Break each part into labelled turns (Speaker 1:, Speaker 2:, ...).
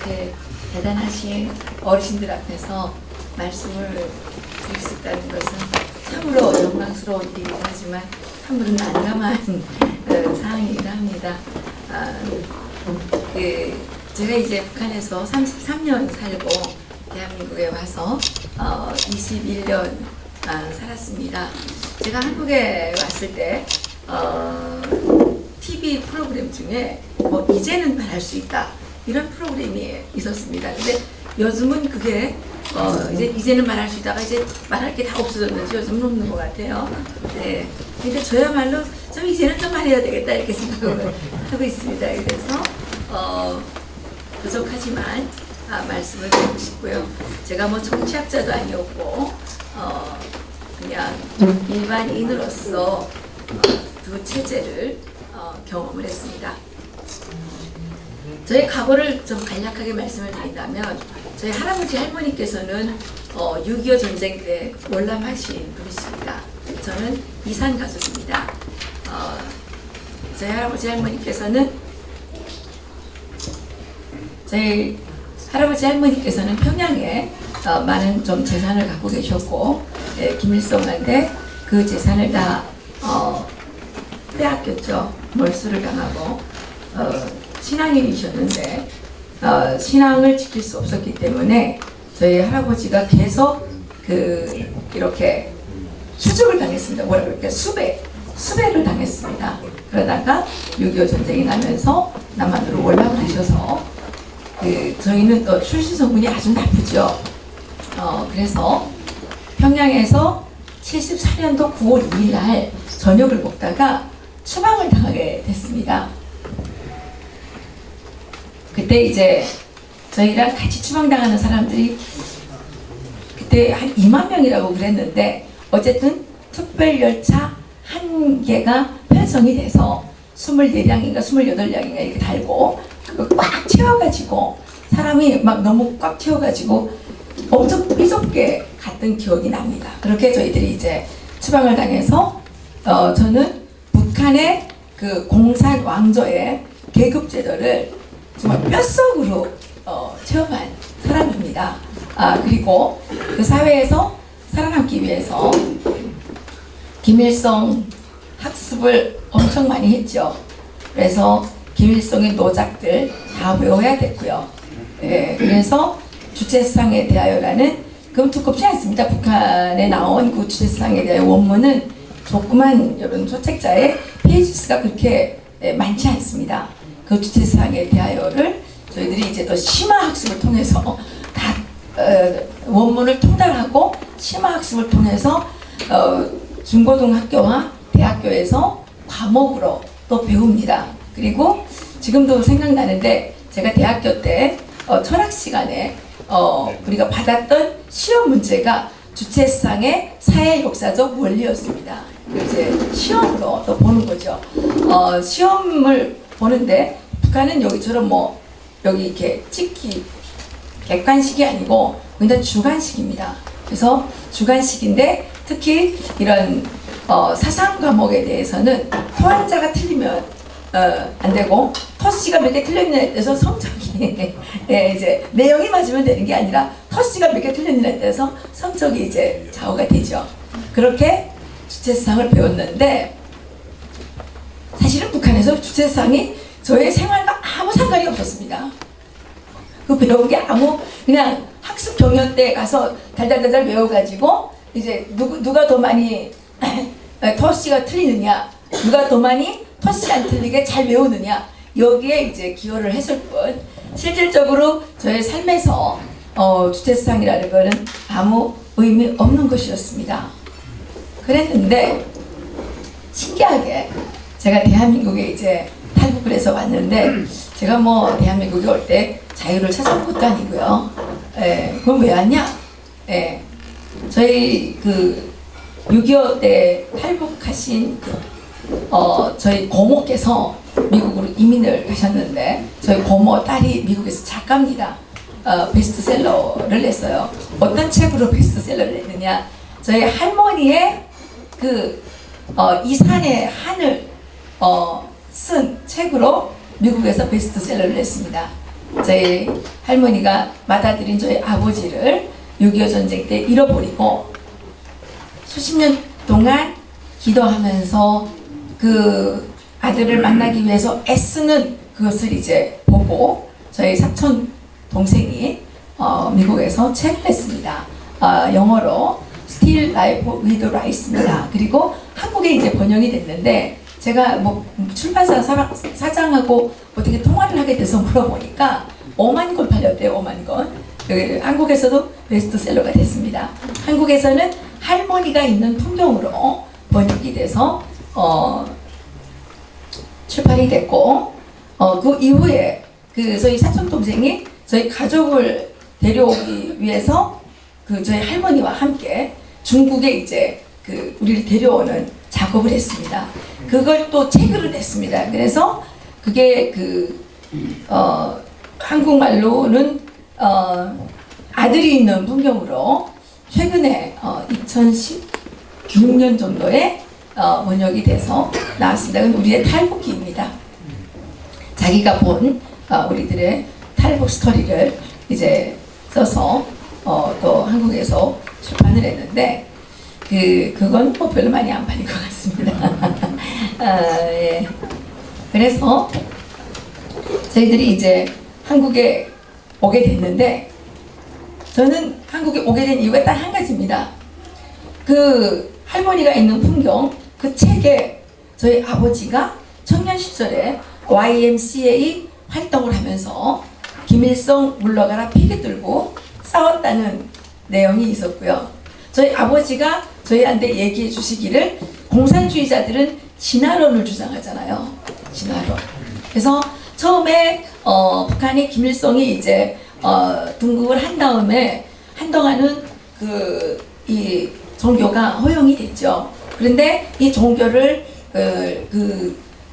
Speaker 1: 이렇게 대단하신 어르신들 앞에서 말씀을 드릴 수 있다는 것은 참으로 영광스러운 일이기도 하지만 참으로 난감한 사항이기도 합니다. 제가 이제 북한에서 33년 살고 대한민국에 와서 21년 살았습니다. 제가 한국에 왔을 때 TV 프로그램 중에 이제는 말할 수 있다 이런 프로그램이 있었습니다. 근데 요즘은 그게 이제는 말할 수 있다가 이제 말할 게 다 없어졌는지 요즘은 없는 것 같아요. 네. 근데 저야말로 좀 이제는 좀 말해야 되겠다 이렇게 생각을 하고 있습니다. 그래서 부족하지만 말씀을 드리고 싶고요. 제가 뭐 정치학자도 아니었고 그냥 일반인으로서 두 체제를 경험을 했습니다. 저의 과거를 좀 간략하게 말씀을 드린다면 저희 할아버지 할머니께서는 6.25 전쟁 때 월남하신 분이십니다. 저는 이산 가족입니다. 저희 할아버지 할머니께서는 평양에 많은 좀 재산을 갖고 계셨고 김일성한테 그 재산을 다 빼앗겼죠. 몰수를 당하고 신앙인이셨는데 신앙을 지킬 수 없었기 때문에 저희 할아버지가 계속 이렇게 수적을 당했습니다. 뭐라 그럴까요? 수배를 당했습니다. 그러다가 6.25 전쟁이 나면서 남한으로 월남을 하셔서 저희는 또 출신 성분이 아주 나쁘죠. 그래서 평양에서 74년도 9월 2일 날 저녁을 먹다가 추방을 당하게 됐습니다. 그때 이제 저희랑 같이 추방당하는 사람들이 그때 한 2만 명이라고 그랬는데 어쨌든 특별열차 한 개가 편성이 돼서 24량인가 28량인가 이렇게 달고 그거 꽉 채워가지고 사람이 막 너무 꽉 채워가지고 엄청 삐좁게 갔던 기억이 납니다. 그렇게 저희들이 이제 추방을 당해서 저는 북한의 그 공산 왕조의 계급 제도를 정말 뼛속으로 체험한 사람입니다. 그리고 그 사회에서 살아남기 위해서 김일성 학습을 엄청 많이 했죠. 그래서 김일성의 노작들 다 외워야 됐고요. 그래서 주체상에 대하여라는 그건 두껍지 않습니다. 북한에 나온 그 주체상에 대한 원문은 조그만 이런 소책자의 페이지 수가 그렇게 많지 않습니다. 그 주체상에 대하여를 저희들이 이제 또 심화학습을 통해서 다 원문을 통달하고 심화학습을 통해서 중고등학교와 대학교에서 과목으로 또 배웁니다. 그리고 지금도 생각나는데 제가 대학교 때 철학 시간에 우리가 받았던 시험 문제가 주체상의 사회 역사적 원리였습니다. 이제 시험으로 또 보는 거죠. 시험을 보는데 북한은 여기처럼 여기 이렇게 찍기 객관식이 아니고 그냥 주관식입니다. 그래서 주관식인데 특히 이런 사상 과목에 대해서는 토한자가 틀리면 안 되고 토씨가 몇 개 틀렸느냐에 대해서 성적이 이제 내용이 맞으면 되는 게 아니라 토씨가 몇 개 틀렸느냐에 대해서 성적이 이제 좌우가 되죠. 그렇게 주체상을 배웠는데 사실은 북한에서 주체상이 저의 생활과 아무 상관이 없었습니다. 그 배운 게 그냥 학습 경연 때 가서 달달달달 외워가지고 이제 누가 더 많이 토씨가 틀리느냐, 누가 더 많이 토씨 안 틀리게 잘 외우느냐 여기에 이제 기여를 했을 뿐 실질적으로 저의 삶에서 주체상이라는 거는 아무 의미 없는 것이었습니다. 그랬는데 신기하게 제가 대한민국에 이제 탈북을 해서 왔는데 제가 대한민국에 올 때 자유를 찾아온 것도 아니고요. 그럼 왜 왔냐? 저희 6.25 때 탈북하신 저희 고모께서 미국으로 이민을 가셨는데 저희 고모 딸이 미국에서 작가입니다. 베스트셀러를 냈어요. 어떤 책으로 베스트셀러를 냈느냐? 저희 할머니의 이산의 한을 쓴 책으로 미국에서 베스트셀러를 냈습니다. 저희 할머니가 맏아들인 저희 아버지를 6.25 전쟁 때 잃어버리고 수십 년 동안 기도하면서 그 아들을 만나기 위해서 애쓰는 그것을 이제 보고 저희 사촌 동생이 미국에서 책을 냈습니다. 영어로 Still Life with Rice입니다. 그리고 한국에 이제 번역이 됐는데 제가 뭐 출판사 사장하고 어떻게 통화를 하게 돼서 물어보니까 5만 권 팔렸대요. 5만 권. 여기 한국에서도 베스트셀러가 됐습니다. 한국에서는 할머니가 있는 풍경으로 번역이 돼서 출판이 됐고 그 이후에 그 저희 사촌 동생이 저희 가족을 데려오기 위해서 그 저희 할머니와 함께 중국에 이제 그 우리를 데려오는 작업을 했습니다. 그걸 또 책으로 냈습니다. 그래서 그게 그 한국말로는 아들이 있는 풍경으로 최근에 2016년 정도에 번역이 돼서 나왔습니다. 그건 우리의 탈북기입니다. 자기가 본 우리들의 탈북 스토리를 이제 써서 또 한국에서 출판을 했는데 그건 뭐 별로 많이 안 팔린 것 같습니다. 예. 그래서 저희들이 이제 한국에 오게 됐는데 저는 한국에 오게 된 이유가 딱 한 가지입니다. 그 할머니가 있는 풍경 그 책에 저희 아버지가 청년 시절에 YMCA 활동을 하면서 김일성 물러가라 피켓 들고 싸웠다는 내용이 있었고요. 저희 아버지가 저희한테 얘기해 주시기를 공산주의자들은 진화론을 주장하잖아요. 진화론. 그래서 처음에 북한이 김일성이 이제 등극을 한 다음에 한동안은 이 종교가 허용이 됐죠. 그런데 이 종교를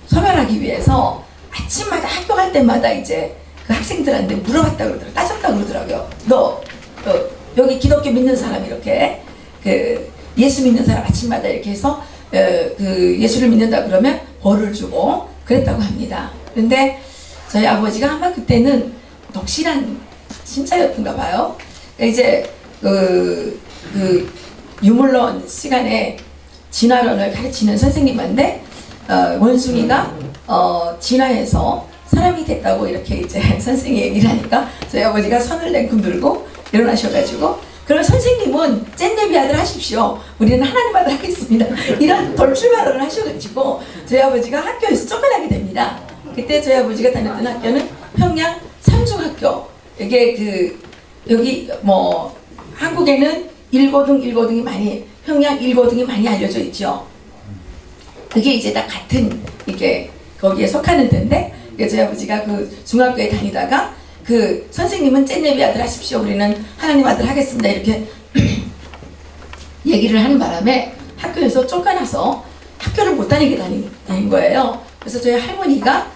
Speaker 1: 소멸하기 위해서 아침마다 학교 갈 때마다 이제 그 학생들한테 물어봤다 그러더라고요. 따졌다 그러더라고요. 너 여기 기독교 믿는 사람 이렇게 그 예수 믿는 사람 아침마다 이렇게 해서 그 예수를 믿는다 그러면 벌을 주고 그랬다고 합니다. 그런데 저희 아버지가 아마 그때는 독실한 신자였던가 봐요. 이제 그 유물론 시간에 진화론을 가르치는 선생님한테 원숭이가 진화해서 사람이 됐다고 이렇게 이제 선생님이 얘기를 하니까 저희 아버지가 손을 냉큼 들고 일어나셔가지고 그럼 선생님은 잼내비 아들 하십시오. 우리는 하나님 아들 하겠습니다. 이런 돌출발언을 하셔가지고 저희 아버지가 학교에서 쫓겨나게 됩니다. 그때 저희 아버지가 다녔던 학교는 평양 삼중학교. 이게 여기 뭐 한국에는 1고등이 많이 평양 1고등이 많이 알려져 있죠. 그게 이제 다 같은 이게 거기에 속하는 데인데 저희 아버지가 그 중학교에 다니다가 그 선생님은 잼내비 아들 하십시오. 우리는 하나님 아들 하겠습니다. 이렇게 얘기를 하는 바람에 학교에서 쫓겨나서 학교를 못 다니게 다닌 거예요. 그래서 저희 할머니가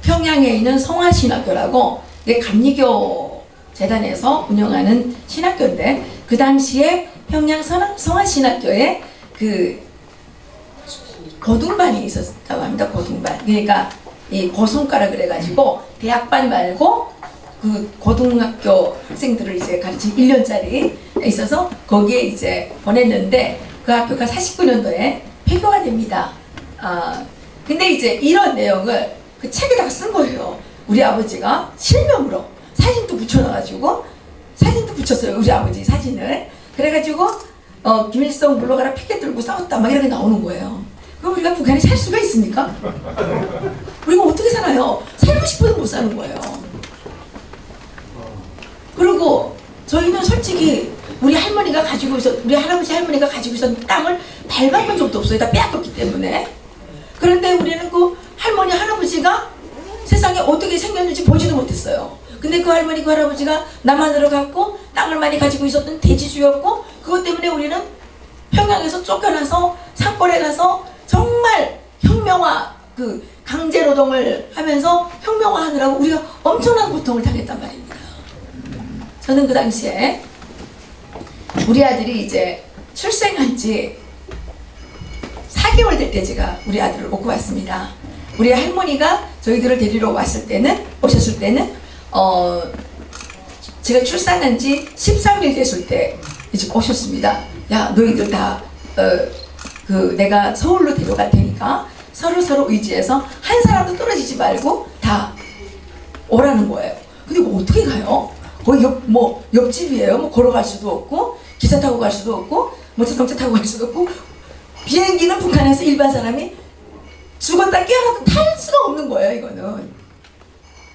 Speaker 1: 평양에 있는 성화신학교라고 이게 감리교 재단에서 운영하는 신학교인데 그 당시에 평양 성화신학교에 그 고등반이 있었다고 합니다. 고등반. 그러니까 이 고성과라 그래가지고 대학반 말고 그 고등학교 학생들을 이제 가르친 1년짜리 있어서 거기에 이제 보냈는데 그 학교가 49년도에 폐교가 됩니다. 근데 이제 이런 내용을 그 책에다가 쓴 거예요. 우리 아버지가 실명으로 사진도 붙여놔가지고 사진도 붙였어요. 우리 아버지 사진을. 그래가지고 김일성 물러가라 피켓 들고 싸웠다 막 이렇게 나오는 거예요. 그럼 우리가 북한에 살 수가 있습니까? 우리가 어떻게 살아요? 살고 싶어도 못 사는 거예요. 그리고 저희는 솔직히 우리 할머니가 가지고 우리 할아버지 할머니가 가지고 있었던 땅을 밟아본 적도 없어요. 다 빼앗겼기 때문에. 그런데 우리는 그 할머니 할아버지가 세상에 어떻게 생겼는지 보지도 못했어요. 근데 그 할머니 그 할아버지가 남한으로 갔고 땅을 많이 가지고 있었던 대지주였고 그것 때문에 우리는 평양에서 쫓겨나서 산골에 가서 정말 혁명화 강제노동을 하면서 혁명화하느라고 우리가 엄청난 고통을 당했단 말입니다. 저는 그 당시에 우리 아들이 이제 출생한 지 4개월 될 때 제가 우리 아들을 놓고 왔습니다. 우리 할머니가 저희들을 데리러 오셨을 때는 제가 출산한 지 13일 됐을 때 이제 오셨습니다. 야, 너희들 다 내가 서울로 데려갈 테니까 서로 의지해서 한 사람도 떨어지지 말고 다 오라는 거예요. 근데 뭐 어떻게 가요? 거의 옆집이에요. 뭐 걸어갈 수도 없고 기차 타고 갈 수도 없고 뭐 자동차 타고 갈 수도 없고 비행기는 북한에서 일반 사람이 죽었다 깨어나도 탈 수가 없는 거예요. 이거는.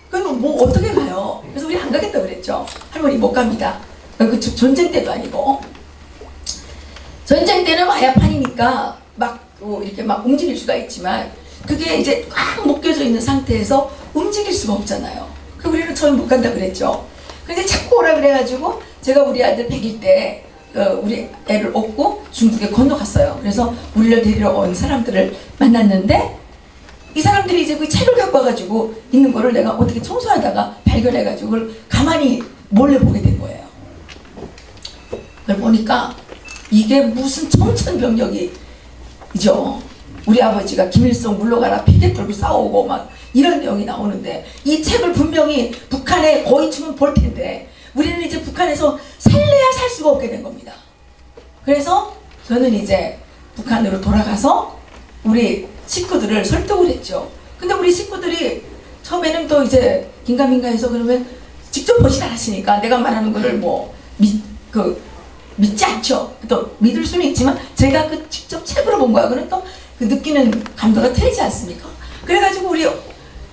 Speaker 1: 그럼 뭐 어떻게 가요? 그래서 우리 안 가겠다 그랬죠. 할머니 못 갑니다. 그 전쟁 때도 아니고 전쟁 때는 마야판이니까 막 이렇게 막 움직일 수가 있지만 그게 이제 꽉 묶여져 있는 상태에서 움직일 수가 없잖아요. 그 우리는 처음 못 간다 그랬죠. 근데 자꾸 오라 그래가지고 제가 우리 아들 100일 때 우리 애를 업고 중국에 건너갔어요. 그래서 우리를 데리러 온 사람들을 만났는데 이 사람들이 이제 그 책을 갖고 와가지고 있는 거를 내가 어떻게 청소하다가 발견해가지고 그걸 가만히 몰래 보게 된 거예요. 그걸 보니까 이게 무슨 청천벽력이죠. 우리 아버지가 김일성 물러가라 피켓 들고 싸우고 막 이런 내용이 나오는데 이 책을 분명히 북한에 거인치면 볼 텐데 우리는 이제 북한에서 살래야 살 수가 없게 된 겁니다. 그래서 저는 이제 북한으로 돌아가서 우리 식구들을 설득을 했죠. 근데 우리 식구들이 처음에는 또 이제 긴가민가해서 그러면 직접 보진 않았으니까 내가 말하는 거를 믿지 않죠. 또 믿을 수는 있지만 제가 그 직접 책으로 본 거하고는 또 그 느끼는 감도가 틀리지 않습니까? 그래가지고 우리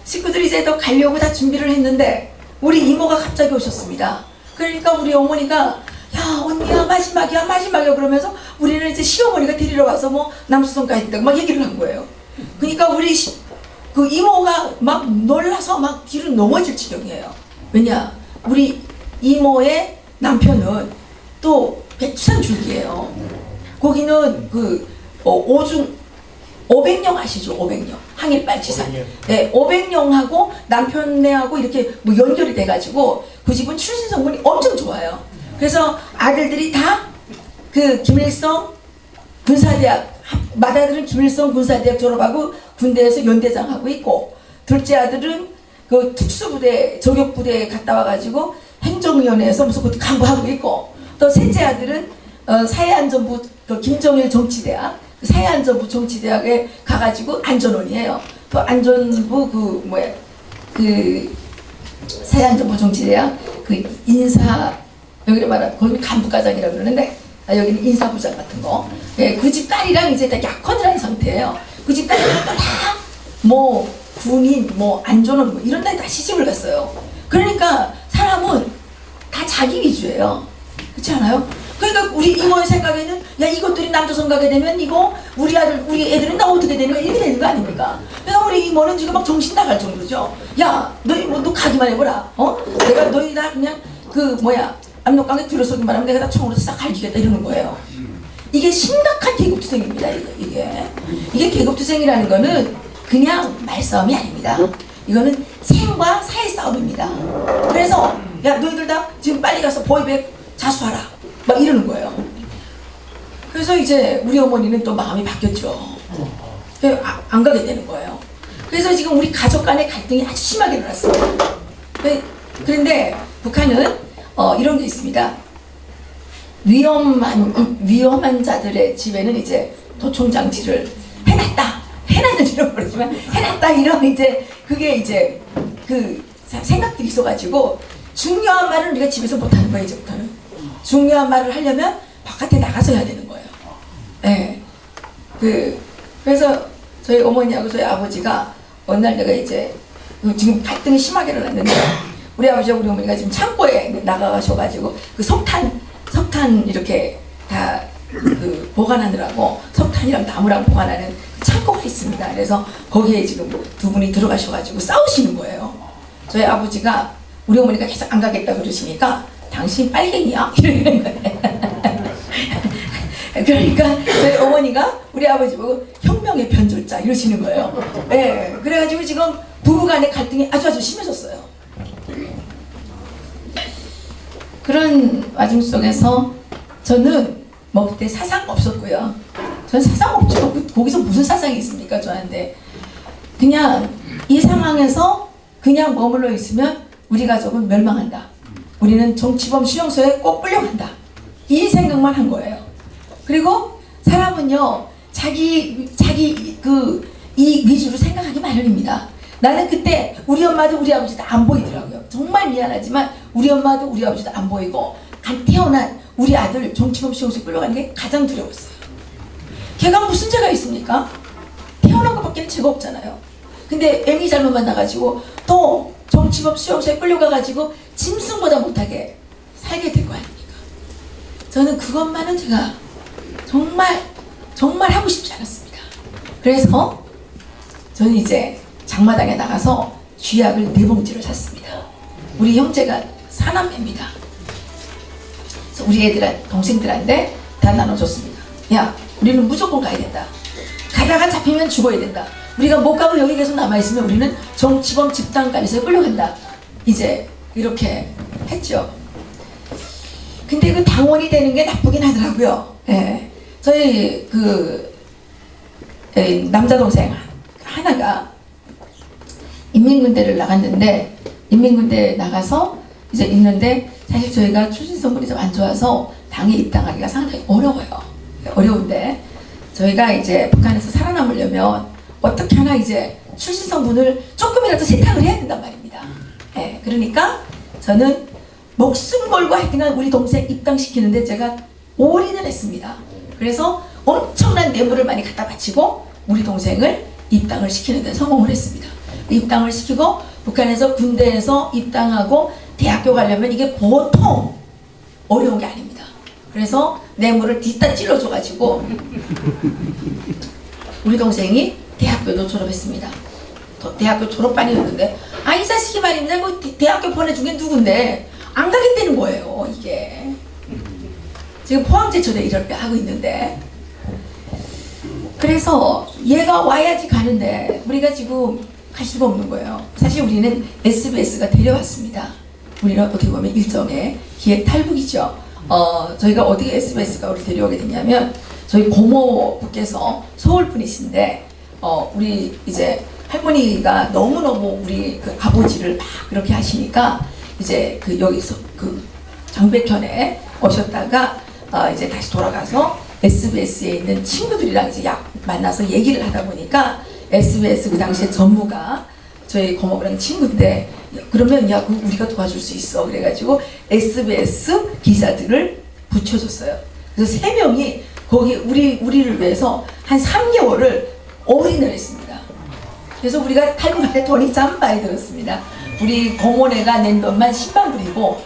Speaker 1: 식구들이 이제 또 가려고 다 준비를 했는데 우리 이모가 갑자기 오셨습니다. 그러니까 우리 어머니가 야 언니야 마지막이야 그러면서 우리는 이제 시어머니가 데리러 와서 뭐 남수성까지 있다고 막 얘기를 한 거예요. 그러니까 우리 그 이모가 막 놀라서 막 뒤로 넘어질 지경이에요. 왜냐 우리 이모의 남편은 또 백두산 줄기예요. 거기는 그 오중 500령 아시죠? 500령 항일발치산. 네, 500령하고 남편네하고 이렇게 뭐 연결이 돼가지고 그 집은 출신 성분이 엄청 좋아요. 그래서 아들들이 다 그 김일성 군사대학 맏아들은 김일성 군사대학 졸업하고 군대에서 연대장 하고 있고 둘째 아들은 그 특수부대 저격부대에 갔다 와가지고 행정위원회에서 무슨 것도 간부하고 있고 또 셋째 아들은 사회안전부 그 김정일 정치대학 사회안전부 정치대학에 가가지고 안전원이에요. 또 안전부 그 사회안전부 정치대학 그 인사 여기를 말하면 거기 간부과장이라고 그러는데 여기는 인사부장 같은 거. 예, 그 집 딸이랑 이제 다 약혼을 한 상태예요. 그 집 딸이랑 뭐 군인 뭐 안전원 뭐 이런 데 다 시집을 갔어요. 그러니까 사람은 다 자기 위주예요. 그렇지 않아요? 그러니까 우리 이모의 생각에는 야 이것들이 남조선 가게 되면 이거 우리 애들은 나 어떻게 되는 거야 이렇게 되는 거 아닙니까? 그러니까 우리 이모는 지금 막 정신 나갈 정도죠. 야 너희 너 가기만 해보라. 내가 너희 다 그냥 압록강에 들어서기만 하면 내가 다 총으로 싹 갈기겠다 이러는 거예요. 이게 심각한 계급투쟁입니다. 이게 계급투쟁이라는 거는 그냥 말싸움이 아닙니다. 이거는 생과 사의 싸움입니다. 그래서 야 너희들 다 지금 빨리 가서 보이백 자수하라 막 이러는 거예요. 그래서 이제 우리 어머니는 또 마음이 바뀌었죠. 안 가게 되는 거예요. 그래서 지금 우리 가족 간의 갈등이 아주 심하게 일어났습니다. 그런데 북한은 이런 게 있습니다. 위험한 자들의 집에는 이제 도청장치를 해놨는지는 모르지만 해놨다 이러면 이제 그게 이제 그 생각들이 있어가지고 중요한 말은 우리가 집에서 못하는 거예요. 이제부터는 중요한 말을 하려면 바깥에 나가서 해야 되는 거예요. 네. 그래서 저희 어머니하고 저희 아버지가 어느 날 내가 이제 지금 갈등이 심하게 일어났는데 우리 아버지하고 우리 어머니가 지금 창고에 나가셔가지고 그 석탄 이렇게 다 그 보관하느라고 석탄이랑 나무랑 보관하는 창고가 있습니다. 그래서 거기에 지금 두 분이 들어가셔가지고 싸우시는 거예요. 저희 아버지가 우리 어머니가 계속 안 가겠다 그러시니까 당신 빨갱이야? 이러는 거예요. 그러니까 저희 어머니가 우리 아버지 보고 혁명의 변절자 이러시는 거예요. 네, 그래가지고 지금 부부간의 갈등이 아주 심해졌어요. 그런 와중 속에서 저는 뭐 그때 사상 없었고요. 저는 사상 없죠. 거기서 무슨 사상이 있습니까 저한테. 그냥 이 상황에서 그냥 머물러 있으면 우리 가족은 멸망한다. 우리는 정치범 수용소에 꼭 끌려간다. 이 생각만 한 거예요. 그리고 사람은요, 자기 이익 위주로 생각하기 마련입니다. 나는 그때 우리 엄마도 우리 아버지도 안 보이더라고요. 정말 미안하지만 우리 엄마도 우리 아버지도 안 보이고 태어난 우리 아들 정치범 수용소에 끌려가는 게 가장 두려웠어요. 걔가 무슨 죄가 있습니까? 태어난 것밖에는 죄가 없잖아요. 근데 애미 잘못 만나가지고 또 정치범 수용소에 끌려가가지고 짐승보다 못하게 살게 될 거 아닙니까? 저는 그것만은 제가 정말 하고 싶지 않았습니다. 그래서 저는 이제 장마당에 나가서 쥐약을 4봉지를 샀습니다. 우리 형제가 4남매입니다. 그래서 우리 동생들한테 다 나눠줬습니다. 야, 우리는 무조건 가야 된다. 가다가 잡히면 죽어야 된다. 우리가 못 가고 여기 계속 남아있으면 우리는 정치범 집단간에서 끌려간다. 이제 이렇게 했죠. 근데 그 당원이 되는 게 나쁘긴 하더라고요. 예. 저희 남자 동생 하나가 인민군대를 나갔는데, 인민군대 나가서 이제 있는데, 사실 저희가 출신 성분이 좀 안 좋아서 당에 입당하기가 상당히 어려워요. 어려운데 저희가 이제 북한에서 살아남으려면 어떻게 하나 이제 출신 성분을 조금이라도 세탁을 해야 된단 말입니다. 예, 그러니까 저는 목숨 걸고 하여튼간 우리 동생 입당시키는데 제가 올인을 했습니다. 그래서 엄청난 뇌물을 많이 갖다 바치고 우리 동생을 입당을 시키는 데 성공을 했습니다. 입당을 시키고 북한에서 군대에서 입당하고 대학교 가려면 이게 보통 어려운 게 아닙니다. 그래서 뇌물을 뒤따 찔러줘가지고 우리 동생이 대학교도 졸업했습니다. 대학교 졸업반이었는데 이 자식이 말입니다. 뭐 대학교 보내준 게 누군데 안 가겠다는 거예요. 이게 지금 포항제철에 이럴 때 하고 있는데, 그래서 얘가 와야지 가는데 우리가 지금 갈 수가 없는 거예요. 사실 우리는 SBS가 데려왔습니다. 우리는 어떻게 보면 일종의 기획 탈북이죠. 저희가 어떻게 SBS가 우리 데려오게 됐냐면, 저희 고모부께서 서울 분이신데 우리 이제 할머니가 너무너무 우리 그 아버지를 막 그렇게 하시니까 이제 여기서 장백현에 오셨다가 이제 다시 돌아가서 SBS에 있는 친구들이랑 이제 만나서 얘기를 하다 보니까 SBS 그 당시에 전무가 저희 고모부랑 친구인데, 그러면 야 우리가 도와줄 수 있어 그래가지고 SBS 기자들을 붙여줬어요. 그래서 3명이 거기 우리를 위해서 한 3개월을 올인을 했습니다. 그래서 우리가 탈북할 때 돈이 참 많이 들었습니다. 우리 고모네가 낸 돈만 10만 불이고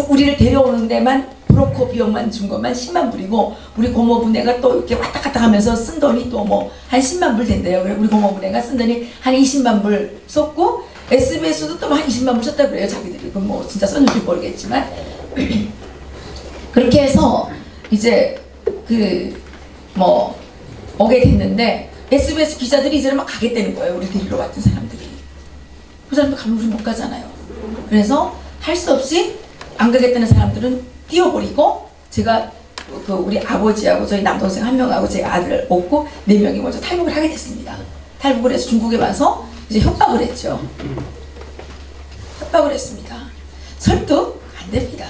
Speaker 1: 우리를 데려오는 데만 브로커 비용만 준 것만 10만 불이고, 우리 고모부네가 또 이렇게 왔다 갔다 하면서 쓴 돈이 또 뭐 한 10만 불 된대요. 우리 고모부네가 쓴 돈이 한 20만 불 썼고, SBS도 또 한 20만 불 썼다 그래요. 자기들이. 그건 뭐 진짜 썼는지 모르겠지만. 그렇게 해서 이제 오게 됐는데, SBS 기자들이 이제 막 가겠다는 거예요. 우리 데리러 왔던 사람들이. 그 사람들 가면 우리 못 가잖아요. 그래서 할 수 없이 안 가겠다는 사람들은 뛰어버리고, 제가 우리 아버지하고 저희 남동생 1명하고 제 아들 없고 4명이 먼저 탈북을 하게 됐습니다. 탈북을 해서 중국에 와서 이제 협박을 했죠. 협박을 했습니다. 설득 안 됩니다.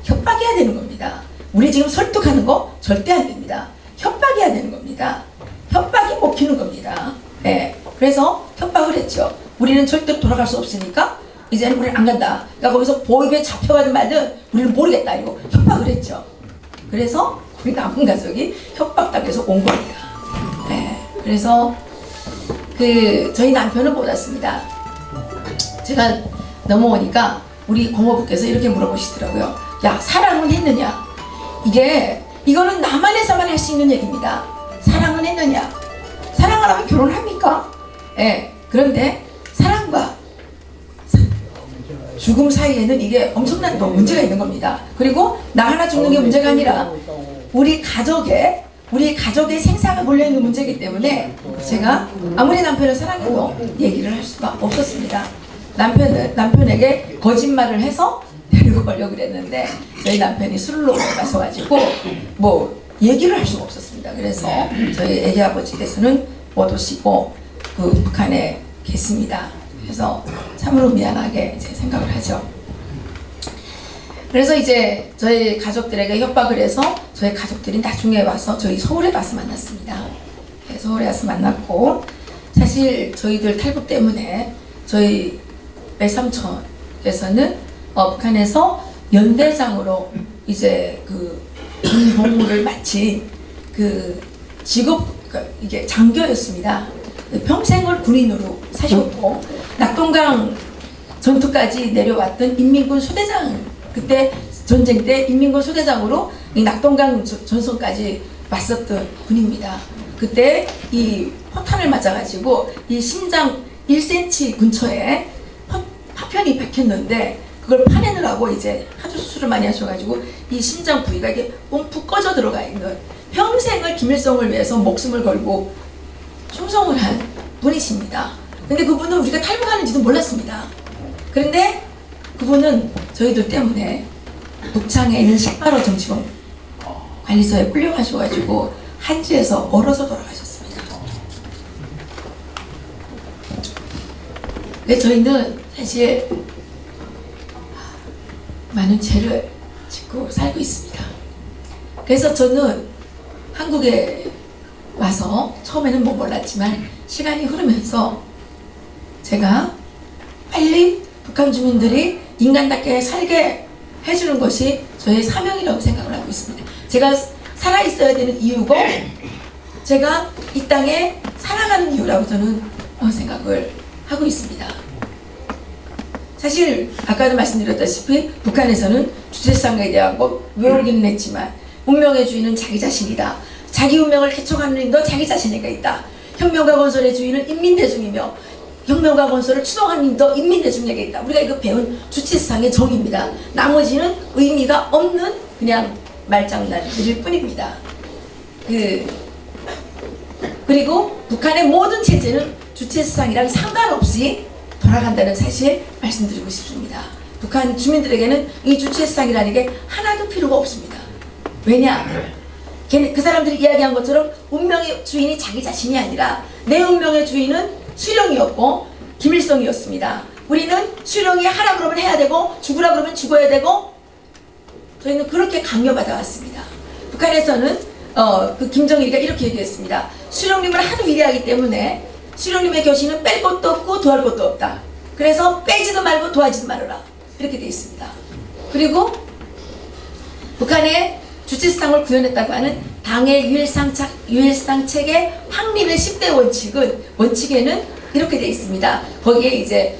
Speaker 1: 협박해야 되는 겁니다. 우리 지금 설득하는 거 절대 안 됩니다. 협박해야 되는 겁니다. 협박이 먹히는 겁니다. 네. 그래서 협박을 했죠. 우리는 절대로 돌아갈 수 없으니까 이제는 우리는 안 간다. 그러니까 거기서 보입에 잡혀가든 말든 우리는 모르겠다. 이거 협박을 했죠. 그래서 우리 남은 가족이 협박당해서 온 겁니다. 네. 그래서 저희 남편은 못 왔습니다. 제가 넘어오니까 우리 고모부께서 이렇게 물어보시더라고요. 야, 사랑은 했느냐? 이거는 남한에서만 할 수 있는 얘기입니다. 사랑은 했느냐? 사랑을 하면 결혼합니까? 예. 그런데 사랑과 죽음 사이에는 이게 엄청난 또 문제가 있는 겁니다. 그리고 나 하나 죽는 게 문제가 아니라 우리 가족의 생사가 걸려있는 문제이기 때문에 제가 아무리 남편을 사랑해도 얘기를 할 수가 없었습니다. 남편에게 거짓말을 해서 데리고 가려고 그랬는데 저희 남편이 술을 너무 마셔가지고 뭐 얘기를 할 수가 없었습니다. 그래서 저희 애기 아버지께서는 못 오시고 북한에 계십니다. 그래서 참으로 미안하게 이제 생각을 하죠. 그래서 이제 저희 가족들에게 협박을 해서 저희 가족들이 나중에 와서 저희 서울에 와서 만났습니다. 네, 서울에 와서 만났고, 사실 저희들 탈북 때문에 저희 외삼촌께서는 북한에서 연대장으로 이제 그 군복무를 마친 그 직업, 그러니까 이게 장교였습니다. 평생을 군인으로 사셨고 낙동강 전투까지 내려왔던 인민군 소대장, 그때 전쟁 때 인민군 소대장으로 이 낙동강 전선까지 왔었던 분입니다. 그때 이 포탄을 맞아가지고 이 심장 1cm 근처에 파편이 박혔는데 그걸 파내느라고 이제 하도 수술을 많이 하셔가지고 이 심장 부위가 이게 움푹 꺼져 들어가 있는, 평생을 김일성을 위해서 목숨을 걸고 충성을 한 분이십니다. 근데 그분은 우리가 탈북하는지도 몰랐습니다. 그런데 그분은 저희들 때문에 북창에 있는 18호 정치범 관리소에 끌려가셔가지고 한지에서 얼어서 돌아가셨습니다. 그래서 저희는 사실 많은 죄를 짓고 살고 있습니다. 그래서 저는 한국에 와서 처음에는 뭐 몰랐지만 시간이 흐르면서 제가 빨리 북한 주민들이 인간답게 살게 해주는 것이 저의 사명이라고 생각을 하고 있습니다. 제가 살아있어야 되는 이유고 제가 이 땅에 살아가는 이유라고 저는 생각을 하고 있습니다. 사실 아까도 말씀드렸다시피 북한에서는 주체성에 대한 거 외우기는 했지만 운명의 주인은 자기 자신이다. 자기 운명을 개척하는 힘도 자기 자신에게 있다. 혁명과 건설의 주인은 인민대중이며 혁명과 건설을 추동하는 힘도 인민대중에게 있다. 우리가 이거 배운 주체상의 정의입니다. 나머지는 의미가 없는 그냥 말장난일 뿐입니다. 그리고 북한의 모든 체제는 주체상이랑 상관없이 돌아간다는 사실 말씀드리고 싶습니다. 북한 주민들에게는 이 주체상이라는 게 하나도 필요가 없습니다. 왜냐? 그 사람들이 이야기한 것처럼 운명의 주인이 자기 자신이 아니라 내 운명의 주인은 수령이었고 김일성이었습니다. 우리는 수령이 하라 그러면 해야 되고 죽으라 그러면 죽어야 되고 저희는 그렇게 강요받아 왔습니다. 북한에서는 그 김정일이가 이렇게 얘기했습니다. 수령님은 하도 위대하기 때문에 수령님의 교신은 뺄 것도 없고 더할 것도 없다. 그래서 빼지도 말고 도하지도 말아라. 이렇게 되어 있습니다. 그리고 북한의 주체상을 구현했다고 하는 당의 유일상책의 확립의 10대 원칙에는 이렇게 되어 있습니다. 거기에 이제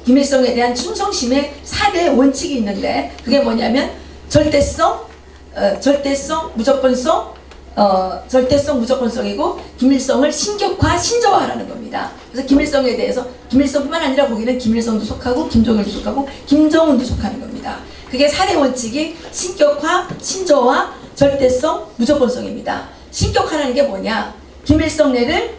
Speaker 1: 김일성에 대한 충성심의 4대 원칙이 있는데 그게 뭐냐면 절대성, 무조건성이고 김일성을 신격화, 신저화하라는 겁니다. 그래서 김일성에 대해서 김일성뿐만 아니라 거기는 김일성도 속하고 김정일도 속하고 김정은도 속하는 겁니다. 그게 4대 원칙이 신격화, 신저화, 절대성, 무조건성입니다. 신격화라는 게 뭐냐? 김일성네를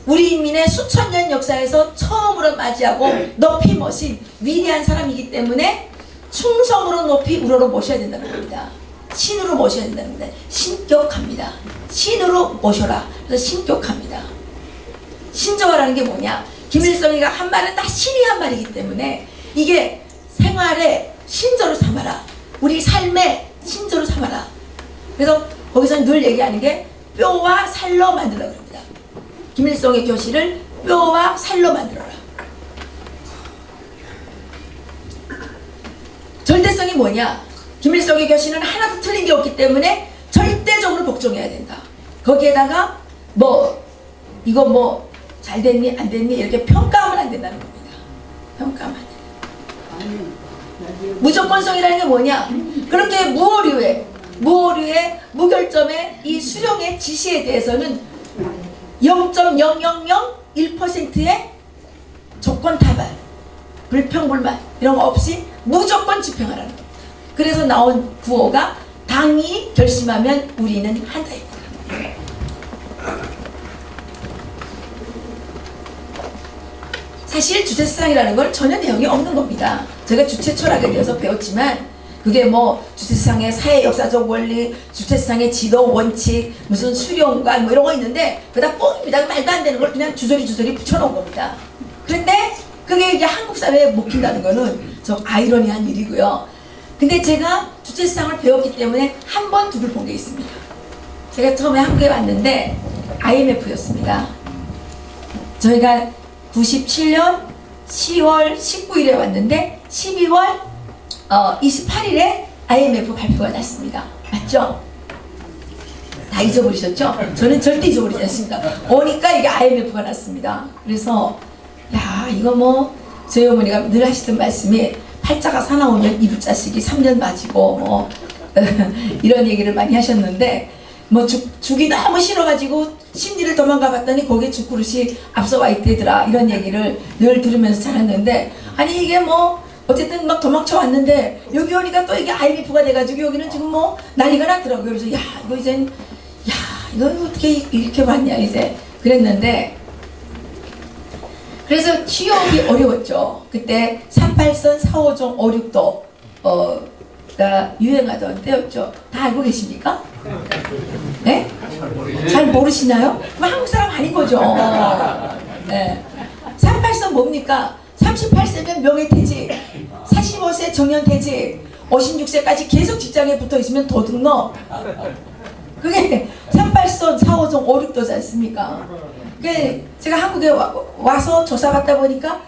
Speaker 1: 우리 인민의 수천 년 역사에서 처음으로 맞이하고 높이 모신 위대한 사람이기 때문에 충성으로 높이 우러러 모셔야 된다는 겁니다. 신으로 모셔야 된다는 겁니다. 신격합니다. 신으로 모셔라. 그래서 신격합니다. 신저화라는 게 뭐냐? 김일성이가 한 말은 다 신이 한 말이기 때문에 이게 생활의 신저로 삼아라. 우리 삶의 신저로 삼아라. 그래서 거기서 늘 얘기하는 게 뼈와 살로 만들라 그럽니다. 김일성의 교실을 뼈와 살로 만들어라. 절대성이 뭐냐? 김일성의 교실은 하나도 틀린 게 없기 때문에 절대적으로 복종해야 된다. 거기에다가 이거 잘 됐니 안 됐니 이렇게 평가하면 안 된다는 겁니다. 평가하면 안 된다. 무조건성이라는 게 뭐냐? 그렇게 무오류의 무결점의 이 수령의 지시에 대해서는 0.0001%의 조건 타발, 불평불만 이런 거 없이 무조건 집행하라는 겁니다. 그래서 나온 구호가 당이 결심하면 우리는 한다입니다. 사실 주체사상이라는 건 전혀 내용이 없는 겁니다. 제가 주체 철학에 대해서 배웠지만 그게 주체사상의 사회 역사적 원리, 주체사상의 지도 원칙, 무슨 수령관 이런 거 있는데 그다 뻥입니다. 말도 안 되는 걸 그냥 주저리 붙여놓은 겁니다. 그런데 그게 이게 한국 사회에 먹힌다는 거는 좀 아이러니한 일이고요. 근데 제가 주체성을 배웠기 때문에 한 번 두 번 본 게 있습니다. 제가 처음에 한국에 왔는데 IMF였습니다. 저희가 97년 10월 19일에 왔는데 12월 28일에 IMF 발표가 났습니다. 맞죠? 다 잊어버리셨죠? 저는 절대 잊어버리지 않습니다. 오니까 이게 IMF가 났습니다. 그래서 야, 이거 뭐 저희 어머니가 늘 하시던 말씀이 팔자가 사나우면 이불 자식이 3년 맞이고 뭐 이런 얘기를 많이 하셨는데 뭐 죽이 너무 싫어가지고 심리를 도망가 봤더니 거기에 죽그릇이 앞서 와 있대더라, 이런 얘기를 늘 들으면서 자랐는데, 아니 이게 뭐 어쨌든 막 도망쳐 왔는데 여기 오니까 또 이게 IMF가 돼가지고 여기는 지금 뭐 난리가 났더라고요. 그래서 야, 이거 이젠 야, 이거 어떻게 이렇게 봤냐 이제 그랬는데, 그래서 취업이 어려웠죠. 그때 38선 4호종 56도 가 유행하던 때였죠. 다 알고 계십니까? 네? 잘 모르시나요? 그럼 한국 사람 아닌 거죠. 네. 38선 뭡니까? 38세면 명예퇴직, 45세 정년퇴직, 56세까지 계속 직장에 붙어 있으면 도둑놈. 그게 38선 4호종 56도지 않습니까? 제가 한국에 와서 조사받다 보니까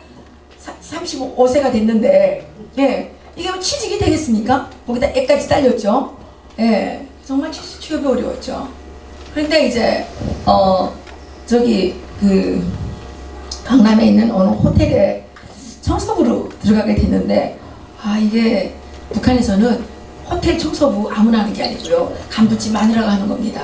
Speaker 1: 35세가 됐는데, 예, 이게 뭐 취직이 되겠습니까? 거기다 애까지 딸렸죠. 예, 정말 취업이 어려웠죠. 그런데 이제 저기 그 강남에 있는 어느 호텔에 청소부로 들어가게 됐는데, 아, 이게 북한에서는 호텔 청소부 아무나 하는 게 아니고요, 간부집 마누라가 하는 겁니다.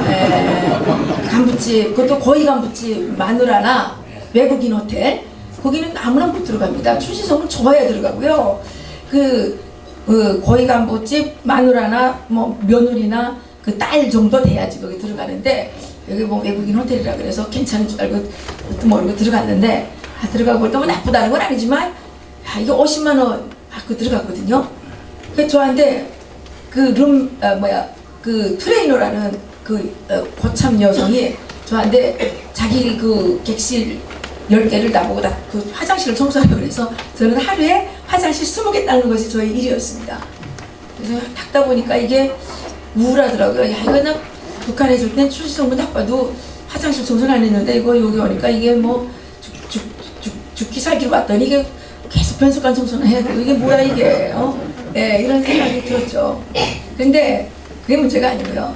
Speaker 1: 예, 간부집, 그것도 고위 간부집 마누라나 외국인 호텔, 거기는 아무나 못 들어갑니다. 출신성은 좋아야 들어가고요. 그 고위 간부집 마누라나 뭐 며느리나 그 딸 정도 돼야지 거기 들어가는데, 여기 뭐 외국인 호텔이라 그래서 괜찮은 줄 알고 또 모르고 들어갔는데, 아, 들어가 볼 때 뭐 나쁘다는 건 아니지만, 야, 이게 50만 원 받고 들어갔거든요. 그 저한테 그 트레이너라는 고참 여성이 저한테 자기 그 객실 10개를 나보고 다 그 화장실을 청소하려고 그래서 저는 하루에 화장실 20개 닦는 것이 저의 일이었습니다. 그래서 닦다 보니까 이게 우울하더라고요. 야, 이거 나 북한에 있을 땐 출시성분 나빠도 화장실 청소를 안 했는데, 이거 여기 오니까 이게 뭐 죽기 살기로 왔더니 이게 계속 변속관 청소는 해야 되고, 이게 뭐야 이게, 네, 이런 생각이 들었죠. 근데 그게 문제가 아니고요.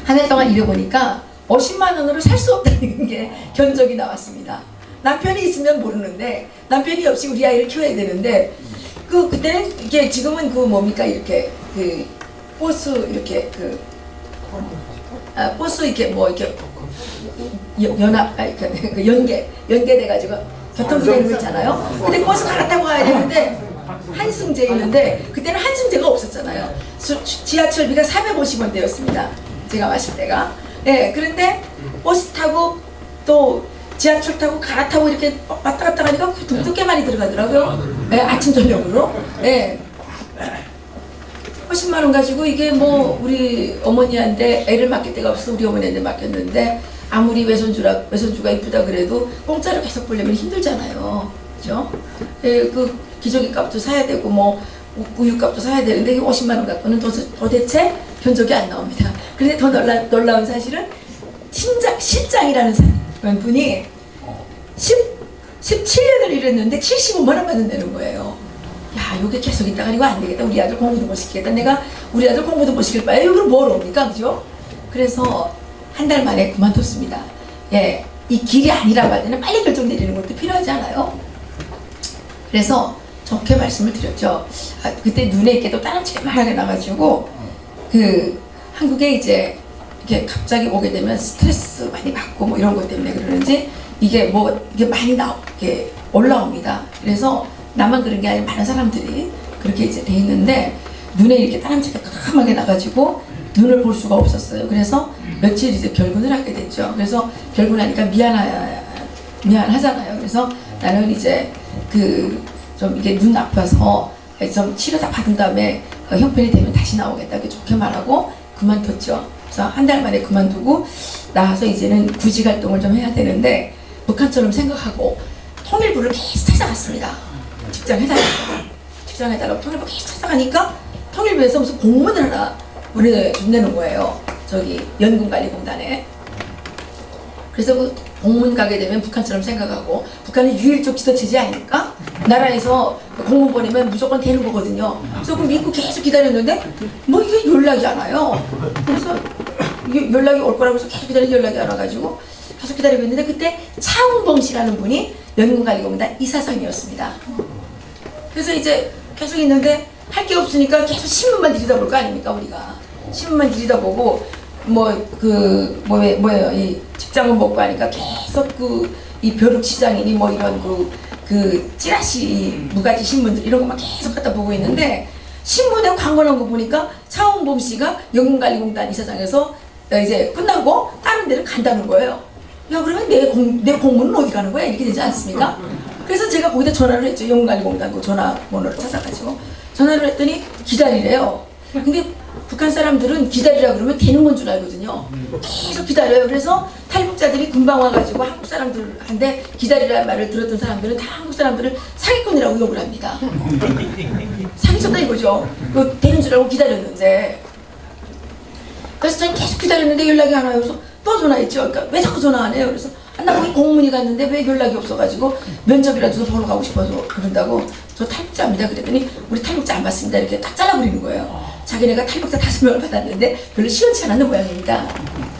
Speaker 1: 한 해 동안 일해보니까 50만 원으로 살 수 없다는 게 견적이 나왔습니다. 남편이 있으면 모르는데, 남편이 없이 우리 아이를 키워야 되는데, 그때는 이게 지금은 뭡니까, 이렇게 버스 이렇게 버스 이렇게 뭐 이렇게 연계돼가지고 교통비대는 거 있잖아요. 근데 버스 갈아타고 가야 되는데 한승제 있는데, 그때는 한승제가 없었잖아요. 지하철비가 450원대였습니다. 제가 마실 때가. 예, 그런데 버스 타고 또 지하철 타고 갈아타고 이렇게 왔다 갔다 가니까 꽤 많이 들어가더라고요. 예, 아침 저녁으로. 예. 50만 원 가지고 이게 뭐 우리 어머니한테 애를 맡길 데가 없어 우리 어머니한테 맡겼는데, 아무리 외손주가 이쁘다 그래도 공짜로 계속 보려면 힘들잖아요. 그죠? 예, 그 기저귀 값도 사야 되고 뭐 우유 값도 사야 되는데 50만 원 갖고는 도대체 견적이 안 나옵니다. 그런데 더 놀라운 사실은 실장이라는 분이 17년을 일했는데 75만 원 받는다는 거예요. 야, 요게 계속 있다가 이거 안 되겠다. 우리 아들 공부도 못 시키겠다. 내가 우리 아들 공부도 못 시킬 바에 여기로 뭘 옵니까? 그죠? 그래서 한 달 만에 그만뒀습니다. 예, 이 길이 아니라고 할 때는 빨리 결정 내리는 것도 필요하지 않아요? 그래서 좋게 말씀을 드렸죠. 아, 그때 눈에 이렇게 또 따ram치게 나가지고 한국에 이제 이게 갑자기 오게 되면 스트레스 많이 받고 뭐 이런 것 때문에 그러는지 이게 많이 이게 올라옵니다. 그래서 나만 그런 게 아니라 많은 사람들이 그렇게 이제 돼 있는데, 눈에 이렇게 따ram치게 까맣게 나가지고 눈을 볼 수가 없었어요. 그래서 며칠 이제 결근을 하게 됐죠. 그래서 결근하니까 미안하잖아요. 그래서 나는 이제 좀 이게 눈 아파서 좀 치료 다 받은 다음에 형편이 되면 다시 나오겠다, 이렇게 좋게 말하고 그만뒀죠. 그래서 한 달 만에 그만두고 나와서 이제는 구직 활동을 좀 해야 되는데, 북한처럼 생각하고 통일부를 계속 찾아갔습니다. 직장 해달라고 통일부 계속 찾아가니까 통일부에서 무슨 공문을 하나 보내주는 거예요. 저기 연금관리공단에. 그래서 그 공문 가게 되면 북한처럼 생각하고, 북한은 유일적 지도체제 아닙니까? 나라에서 공문 보내면 무조건 되는 거거든요. 그래서 그 믿고 계속 기다렸는데 뭐 이게 연락이 안 와요. 그래서 이게 연락이 올 거라고 해서 계속 기다리고 연락이 안 와가지고 계속 기다리고 있는데, 그때 차은봉 씨라는 분이 연금관리공단 이사장이었습니다. 그래서 이제 계속 있는데 할 게 없으니까 계속 신문만 들여다볼 거 아닙니까? 우리가 신문만 들여다보고 뭐예요, 이 직장은 먹고 하니까 계속 이 벼룩시장이니 뭐 이런 그 찌라시 무가지 신문들 이런 거만 계속 갖다 보고 있는데, 신문에 광고 나온 거 보니까 차은봉 씨가 연금관리공단 이사장에서 이제 끝나고 다른 데를 간다는 거예요. 야, 그러면 내 공문은 어디 가는 거야? 이렇게 되지 않습니까? 그래서 제가 거기다 전화를 했죠. 연금관리공단 그 전화번호를 찾아가지고 전화를 했더니 기다리래요. 근데 북한 사람들은 기다리라 그러면 되는 건 줄 알거든요. 계속 기다려요. 그래서 탈북자들이 금방 와가지고 한국 사람들한테 기다리라는 말을 들었던 사람들은 다 한국 사람들을 사기꾼이라고 욕을 합니다. 사기쳤다 이거죠. 되는 줄 알고 기다렸는데. 그래서 저는 계속 기다렸는데 연락이 안 와요. 그래서 또 전화했죠. 그러니까 왜 자꾸 전화 안 해요? 그래서 나 거기 공문이 갔는데 왜 연락이 없어가지고 면접이라도 보러 가고 싶어서 그런다고. 저 탈북자입니다. 그랬더니 우리 탈북자 안 받습니다. 이렇게 딱 잘라버리는 거예요. 자기네가 탈북자 5명을 받았는데 별로 시원치 않았는 모양입니다.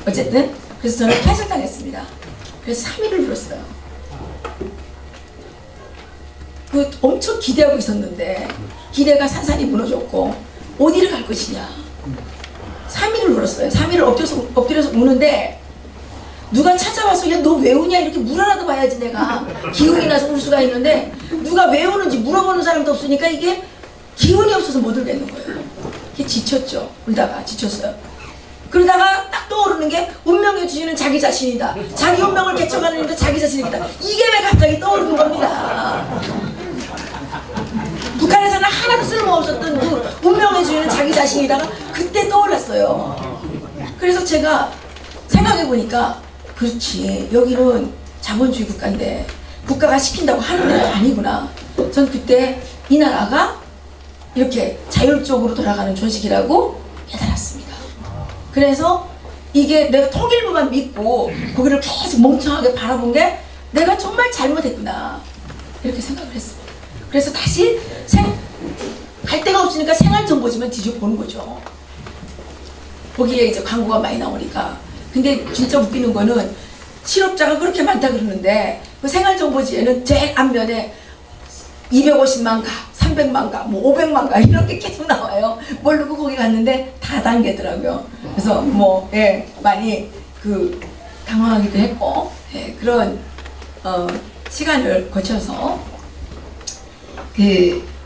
Speaker 1: 어쨌든 그래서 저는 퇴직당했습니다. 그래서 3일을 불었어요. 엄청 기대하고 있었는데 기대가 산산이 무너졌고 어디를 갈 것이냐. 3일을 울었어요. 3일을 엎드려서 우는데 누가 찾아와서 야, 너 왜 우냐 이렇게 물어라도 봐야지 내가 기운이 나서 울 수가 있는데, 누가 왜 우는지 물어보는 사람도 없으니까 이게 기운이 없어서 못 울겠는 거예요. 이게 지쳤죠. 울다가 지쳤어요. 그러다가 딱 떠오르는 게 운명의 주인은 자기 자신이다. 자기 운명을 개척하는 일도 자기 자신이다. 이게 왜 갑자기 떠오르는 겁니다. 북한에서는 하나도 쓸모없었던 그 운명의 주인은 자기 자신이다가 그때 떠올랐어요. 그래서 제가 생각해보니까 그렇지, 여기는 자본주의 국가인데 국가가 시킨다고 하는 데가 아니구나. 전 그때 이 나라가 이렇게 자율적으로 돌아가는 조직이라고 깨달았습니다. 그래서 이게 내가 통일부만 믿고 거기를 계속 멍청하게 바라본 게 내가 정말 잘못했구나 이렇게 생각을 했어요. 그래서 다시 갈 데가 없으니까 생활정보지만 뒤져보는 거죠. 거기에 이제 광고가 많이 나오니까. 근데 진짜 웃기는 거는 실업자가 그렇게 많다 그러는데 그 생활정보지에는 제일 앞면에 250만 가, 300만 가, 뭐 500만 가 이런 게 계속 나와요. 모르고 거기 갔는데 다 단계더라고요. 그래서 뭐 많이 당황하기도 했고 그런 시간을 거쳐서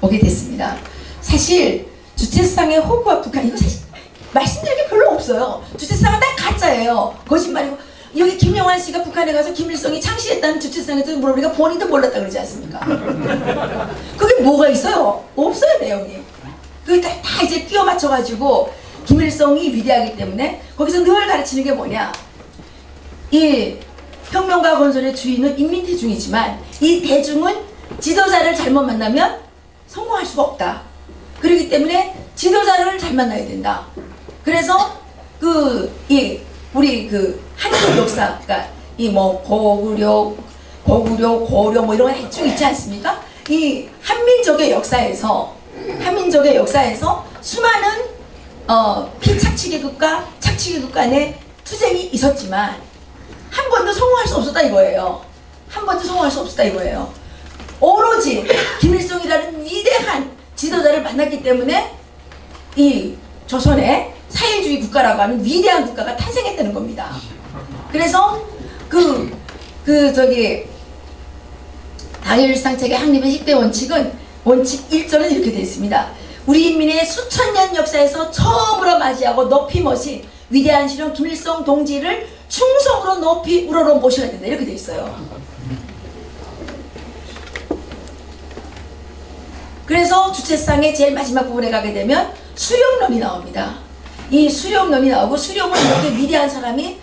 Speaker 1: 오게 됐습니다. 사실 주체상의 호구와 북한 이거 사실 말씀드릴 게 별로 없어요. 주체상은 다 가짜예요. 거짓말이고. 여기 김영환 씨가 북한에 가서 김일성이 창시했다는 주체상에 대해서 물어보니까 본인도 몰랐다 그러지 않습니까? 그게 뭐가 있어요? 없어요, 내용이. 그게 다 이제 끼워 맞춰가지고 김일성이 위대하기 때문에 거기서 늘 가르치는 게 뭐냐. 이 혁명과 건설의 주인은 인민대중이지만 이 대중은 지도자를 잘못 만나면 성공할 수가 없다. 그렇기 때문에 지도자를 잘 만나야 된다. 그래서 우리 한국 역사, 그러니까 고구려 뭐 이런 거 쭉 있지 않습니까? 이 한민족의 역사에서 수많은 피착취계급과 착취계급 간의 투쟁이 있었지만 한 번도 성공할 수 없었다 이거예요. 한 번도 성공할 수 없었다 이거예요. 오로지 김일성이라는 위대한 지도자를 만났기 때문에 이 조선의 사회주의 국가라고 하는 위대한 국가가 탄생했다는 겁니다. 그래서 당일일상책의 항림의 10대 원칙은 원칙 1조는 이렇게 되어 있습니다. 우리 인민의 수천 년 역사에서 처음으로 맞이하고 높이 모신 위대한 실현 김일성 동지를 충성으로 높이 우러러 모셔야 된다 이렇게 되어 있어요. 그래서 주체상의 제일 마지막 부분에 가게 되면 수령론이 나옵니다. 이 수령론이 나오고 수령은 이렇게 위대한 사람이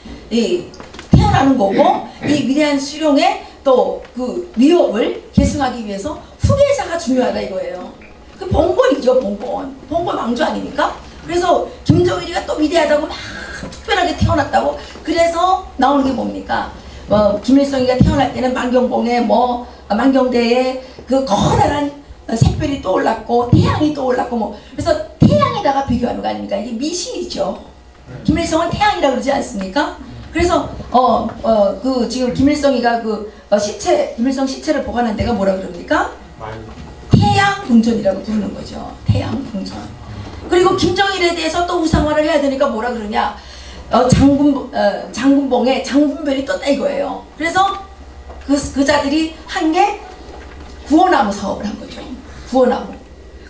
Speaker 1: 태어나는 거고 이 위대한 수령의 또 그 위협을 계승하기 위해서 후계자가 중요하다 이거예요. 그 봉건이죠, 봉건. 봉건 왕조 아닙니까? 그래서 김정일이가 또 위대하다고 막 특별하게 태어났다고. 그래서 나오는 게 뭡니까? 김일성이가 태어날 때는 만경대에 그 커다란 샛별이 떠올랐고 태양이 떠올랐고 뭐. 그래서 태양에다가 비교하는 거 아닙니까? 이게 미신이죠. 김일성은 태양이라고 그러지 않습니까? 그래서 그 지금 김일성이가 김일성 시체를 보관한 데가 뭐라 그럽니까? 태양궁전이라고 부르는 거죠. 태양궁전. 그리고 김정일에 대해서 또 우상화를 해야 되니까 뭐라 그러냐? 장군봉에 장군별이 떴다 이거예요. 그래서 그 자들이 한 게 구호나무 사업을 한 거죠. 구호나무.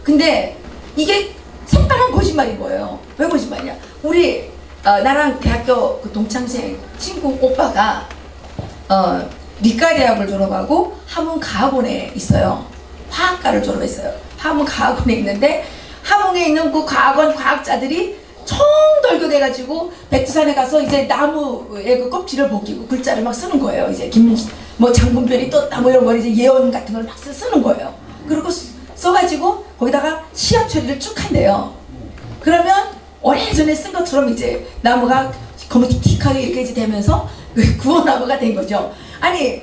Speaker 1: 근데 이게 새빨간 거짓말인 거예요. 왜 거짓말이야? 우리 나랑 대학교 그 동창생 친구 오빠가理科대학을 졸업하고 함흥과학원에 있어요. 화학과를 졸업했어요. 함흥과학원에 있는데 함흥에 있는 그 과학원 과학자들이 총돌격해가지고 백두산에 가서 이제 나무의 그 껍질을 벗기고 글자를 막 쓰는 거예요. 이제 장군별이 떴다 뭐 이런 거 이제 예언 같은 걸 막 쓰는 거예요. 그리고 써가지고 거기다가 시합 처리를 쭉 한대요. 그러면 오래전에 쓴 것처럼 이제 나무가 거무틱하게 이렇게 이제 되면서 구호나무가 된 거죠. 아니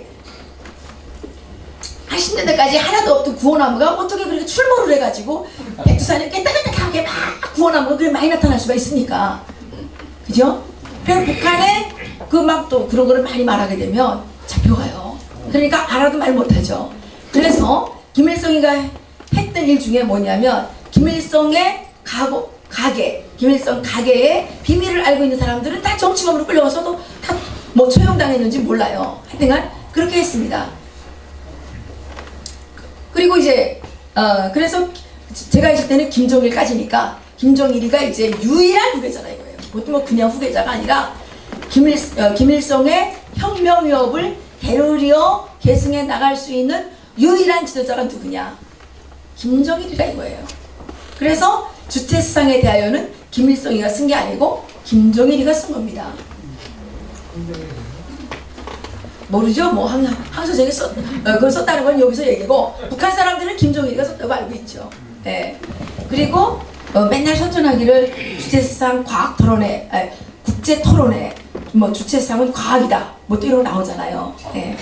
Speaker 1: 80년대까지 하나도 없던 구호나무가 어떻게 그렇게 출몰을 해가지고 백두산에 이렇게 따뜻하게 막 구호나무가 그렇게 많이 나타날 수가 있습니까? 그죠? 그래서 북한에 그 막 또 그런 거를 많이 말하게 되면 잡혀가요. 그러니까 알아도 말 못하죠. 그래서 김일성이가 했던 일 중에 뭐냐면 김일성의 김일성 가계의 비밀을 알고 있는 사람들은 다 정치범으로 끌려가서도 다 뭐 처형당했는지 몰라요. 하여튼간 그렇게 했습니다. 그리고 이제 그래서 제가 있을 때는 김정일까지니까 김정일이가 이제 유일한 후계자라 이거예요. 보통 뭐 그냥 후계자가 아니라 김일성의 혁명 위협을 게을리어 계승해 나갈 수 있는 유일한 지도자가 누구냐? 김정일이라 이거예요. 그래서 주체상에 대하여는 김일성이가 쓴 게 아니고 김정일이가 쓴 겁니다. 모르죠? 뭐 항소적에 그걸 썼다는 건 여기서 얘기고 북한 사람들은 김정일이가 썼다고 알고 있죠. 네. 그리고 맨날 선전하기를 주체상 과학 토론회, 국제 토론회, 뭐 주체상은 과학이다, 뭐 또 이런 거 나오잖아요. 네.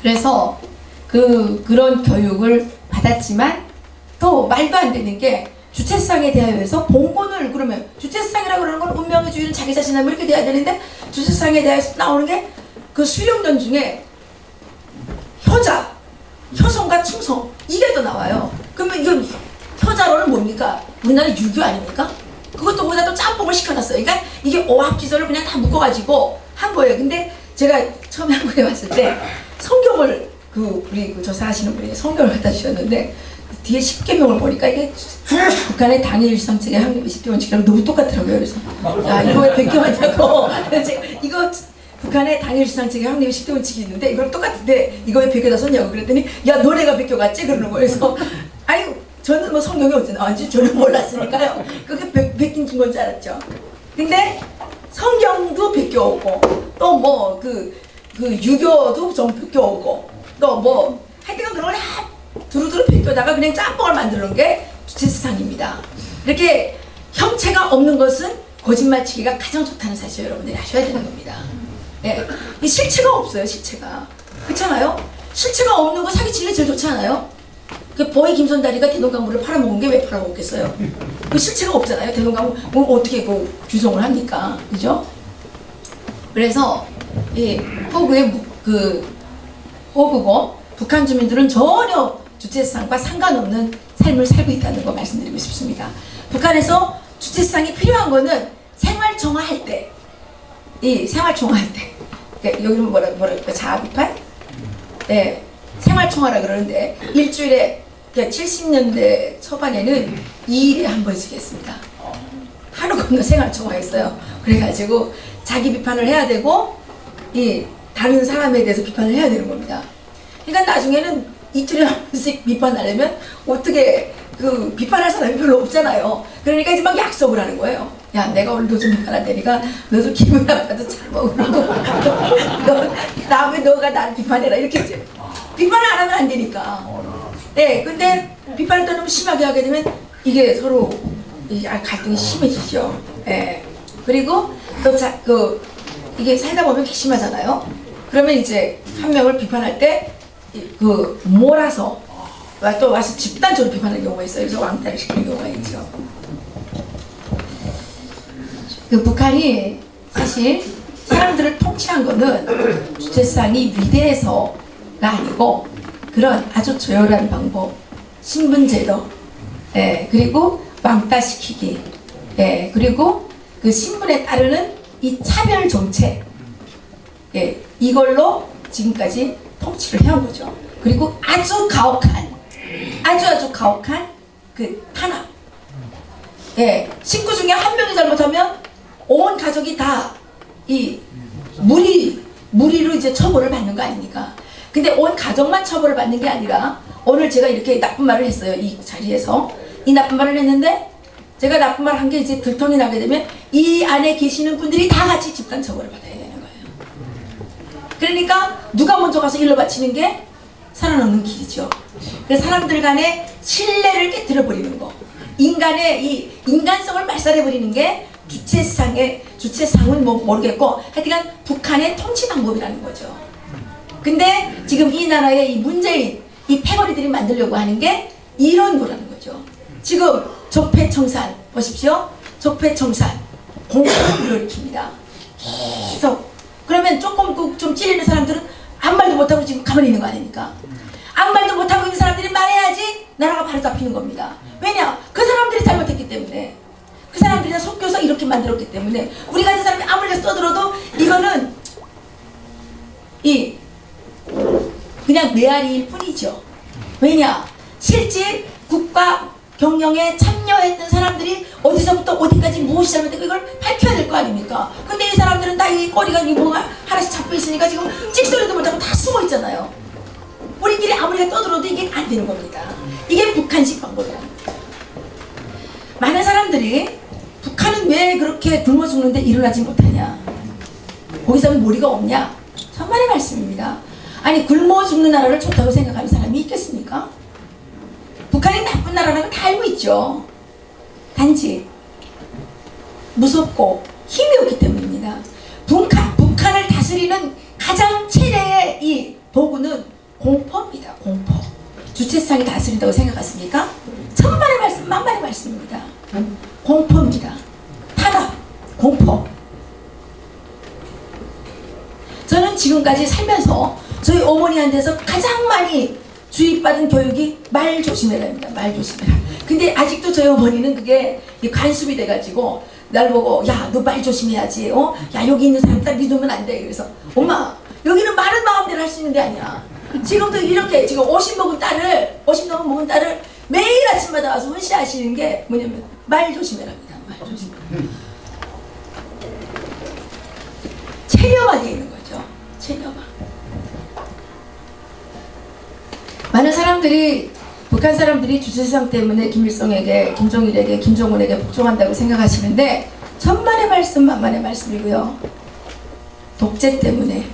Speaker 1: 그래서 그런 교육을 받았지만 또 말도 안 되는 게 주체상에 대하여서 봉건을 그러면 주체상이라고 그러는 건 운명의 주인은 자기 자신하면 이렇게 돼야 되는데 주체상에 대해서 나오는 게 그 수령전 중에 효자, 효성과 충성 이게 또 나와요. 그러면 이건 효자로는 뭡니까? 우리나라 유교 아닙니까? 그것도 거기다 또 짬뽕을 시켜놨어요. 그러니까 이게 오합지졸을 그냥 다 묶어가지고 한 거예요. 근데 제가 처음에 한국에 왔을 때 성경을 우리 조사하시는 분이 성경을 갖다 주셨는데 뒤에 10계명을 보니까 이게 북한의 당일 일상책의 한국의 10계명책이랑 너무 똑같더라고요. 그래서 야 이거 왜 베껴왔냐고. 이거 북한의 당일 일상책의 한국의 10계명책이 있는데 이걸 똑같은데 이거 왜 베껴다 썼냐고 그랬더니 야 너네가 베껴갔지 그러는 거예요. 그래서 아니 저는 뭐 성경이 어째 나왔는지 저는 몰랐으니까요. 그게 베낀 건 줄 알았죠. 근데 성경도 베껴오고 또 뭐 유교도 좀 베껴오고 또 뭐 하여튼 그런 걸 다 두루두루 베껴다가 그냥 짬뽕을 만드는 게 주체상입니다. 이렇게 형체가 없는 것은 거짓말치기가 가장 좋다는 사실 여러분들이 아셔야 되는 겁니다. 예, 이 실체가 없어요. 실체가 그렇잖아요. 실체가 없는 거 사기치기 제일 좋지 않아요? 그 보이 김선다리가 대동강물을 팔아먹은 게 왜 팔아먹겠어요? 그 실체가 없잖아요. 대동강물 뭐 어떻게 그 규정을 합니까? 그죠? 그래서 이 호구고 북한 주민들은 전혀 주체상과 상관없는 삶을 살고 있다는 거 말씀드리고 싶습니다. 북한에서 주체상이 필요한 거는 생활정화할 때, 그러니까 여기는 뭐랄까 자아비판? 네, 생활정화라 그러는데 일주일에 그러니까 70년대 초반에는 2일에 한 번씩 했습니다. 하루 건너 생활정화했어요. 그래가지고 자기 비판을 해야 되고 이 다른 사람에 대해서 비판을 해야 되는 겁니다. 그러니까 나중에는 이틀에 한 번씩 비판하려면 어떻게 비판할 사람이 별로 없잖아요. 그러니까 이제 막 약속을 하는 거예요. 야, 내가 오늘 너 좀 비판한다니까 너도 기분 나빠도 잘 먹으라고. 너 다음에 너가 나를 비판해라 이렇게 이제 비판을 안 하면 안 되니까. 네, 근데 비판을 또 너무 심하게 하게 되면 이게 서로 갈등이 심해지죠. 예. 그리고 또 이게 살다 보면 괘씸하잖아요. 그러면 이제 한 명을 비판할 때 몰아서 또 와서 집단적으로 비판하는 경우가 있어요. 그래서 왕따를 시키는 경우가 있죠. 북한이 사실 사람들을 통치한 거는 주체상이 위대해서가 아니고 그런 아주 조열한 방법, 신분제도, 그리고 왕따시키기, 그리고 그 신분에 따르는 이 차별 정책, 이걸로 지금까지 통치를 해온 거죠. 그리고 아주 가혹한 그 탄압. 식구 중에 한 명이 잘못하면 온 가족이 다 이 무리로 이제 처벌을 받는 거 아닙니까? 근데 온 가족만 처벌을 받는 게 아니라 오늘 제가 이렇게 나쁜 말을 했어요. 이 자리에서 이 나쁜 말을 했는데 제가 나쁜 말 한 게 이제 들통이 나게 되면 이 안에 계시는 분들이 다 같이 집단 처벌을 받아야 되는 거예요. 그러니까 누가 먼저 가서 일러 바치는 게 살아남는 길이죠. 그래서 사람들 간의 신뢰를 깨뜨려 버리는 거, 인간의 이 인간성을 말살해 버리는 게 주체상은 뭐 모르겠고 하여튼간 북한의 통치 방법이라는 거죠. 근데 지금 이 나라의 이 문재인 이 패거리들이 만들려고 하는 게 이런 거라는 거죠. 지금 적폐청산 보십시오. 적폐청산 공포를 일으킵니다. 계속. 그러면 조금 좀 찔리는 사람들은 아무 말도 못하고 지금 가만히 있는 거 아닙니까? 아무 말도 못하고 있는 사람들이 말해야지 나라가 바로 잡히는 겁니다. 왜냐? 그 사람들이 잘못했기 때문에. 그 사람들이 다 속여서 이렇게 만들었기 때문에 우리 같은 사람이 아무리 떠들어도 이거는 그냥 메아리일 뿐이죠. 왜냐? 실제 국가 경영에 참여했던 사람들이 어디서부터 어디까지 무엇이 잘못되고 이걸 밝혀야 될 거 아닙니까? 근데 이 사람들은 다 이 꼬리가 뭐가 하나씩 잡고 있으니까 지금 찍소리도 못하고 다 숨어 있잖아요. 우리끼리 아무리 떠들어도 이게 안 되는 겁니다. 이게 북한식 방법이라는 거죠. 많은 사람들이 북한은 왜 그렇게 굶어 죽는데 일어나지 못하냐? 거기서는 머리가 없냐? 천만의 말씀입니다. 아니 굶어 죽는 나라를 좋다고 생각하는 사람이 있겠습니까? 북한이 나쁜 나라라는 걸 다 알고 있죠. 단지 무섭고 힘이 없기 때문입니다. 북한을 다스리는 가장 최대의 이 도구는 공포입니다. 공포. 주체상이 다스린다고 생각하십니까? 천만의 말씀, 만만의 말씀입니다. 공포입니다. 탄압, 공포. 저는 지금까지 살면서 저희 어머니한테서 가장 많이 주입받은 교육이 말 조심해라입니다. 말 조심해라. 근데 아직도 저희 어머니는 그게 관습이 돼가지고 날 보고 야, 너 말 조심해야지. 야, 여기 있는 사람 딱 믿으면 안 돼. 그래서 엄마, 여기는 말은 마음대로 할 수 있는 게 아니야. 지금도 이렇게 지금 50 먹은 딸을 매일 아침마다 와서 훈시하시는 게 뭐냐면 말 조심해랍니다. 말 조심해. 체념화 되어 있는 거죠. 체념화. 많은 사람들이 북한 사람들이 주체상 때문에 김일성에게, 김정일에게, 김정은에게 복종한다고 생각하시는데 천만의 말씀, 만만의 말씀이고요. 독재 때문에.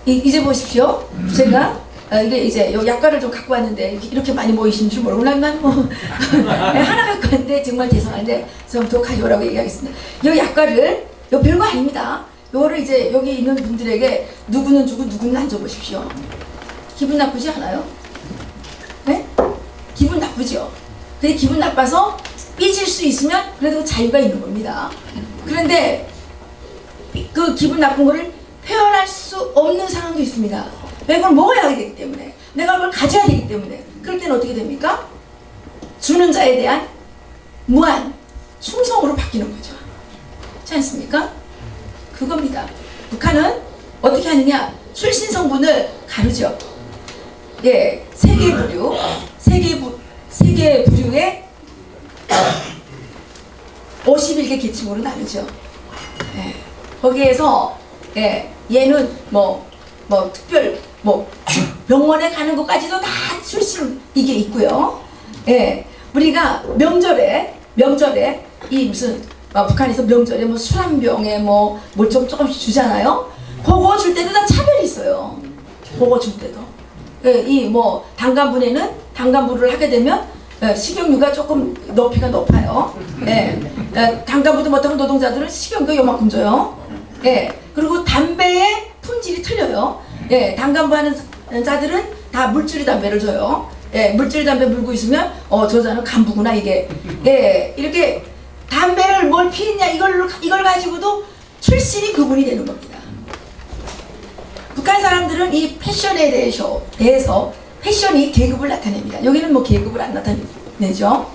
Speaker 1: 이제 보십시오. 제가 이게 이제 요 약과를 좀 갖고 왔는데 이렇게 많이 모이신 줄 모르고 난 뭐 하나 갖고 왔는데 정말 죄송한데 좀 더 가져오라고 얘기하겠습니다. 이 약과를 요 별거 아닙니다. 요거를 이제 여기 있는 분들에게 누구는 주고 누구는 안 줘보십시오. 기분 나쁘지 않아요? 네? 기분 나쁘죠? 근데 기분 나빠서 삐질 수 있으면 그래도 자유가 있는 겁니다. 그런데 그 기분 나쁜 거를 표현할 수 없는 상황도 있습니다. 왜 그걸 먹어야 되기 때문에, 내가 그걸 가져야 되기 때문에. 그럴 때는 어떻게 됩니까? 주는 자에 대한 무한 충성으로 바뀌는 거죠. 그렇지 않습니까? 그겁니다. 북한은 어떻게 하느냐? 출신 성분을 가르죠. 예, 세계 부류의 51개 계층으로 나누죠. 예, 거기에서 얘는 특별 병원에 가는 것까지도 다 출신 이게 있고요. 예, 우리가 명절에 이 무슨 북한에서 명절에 뭐 술 한 병에 뭘 조금씩 주잖아요. 그거 줄 때도 다 차별이 있어요. 그거 줄 때도. 이 당간부에는 당간부를 하게 되면 식용유가 조금 높이가 높아요. 당간부도 못하는 노동자들은 식용유가 요만큼 줘요. 그리고 담배의 품질이 틀려요. 당간부 하는 자들은 다 물줄이 담배를 줘요. 물줄이 담배 물고 있으면 저자는 간부구나 이게. 이렇게 담배를 뭘 피했냐 이걸 가지고도 출신이 구분이 되는 겁니다. 북한 사람들은 이 패션에 대해서 패션이 계급을 나타냅니다. 여기는 계급을 안 나타내죠.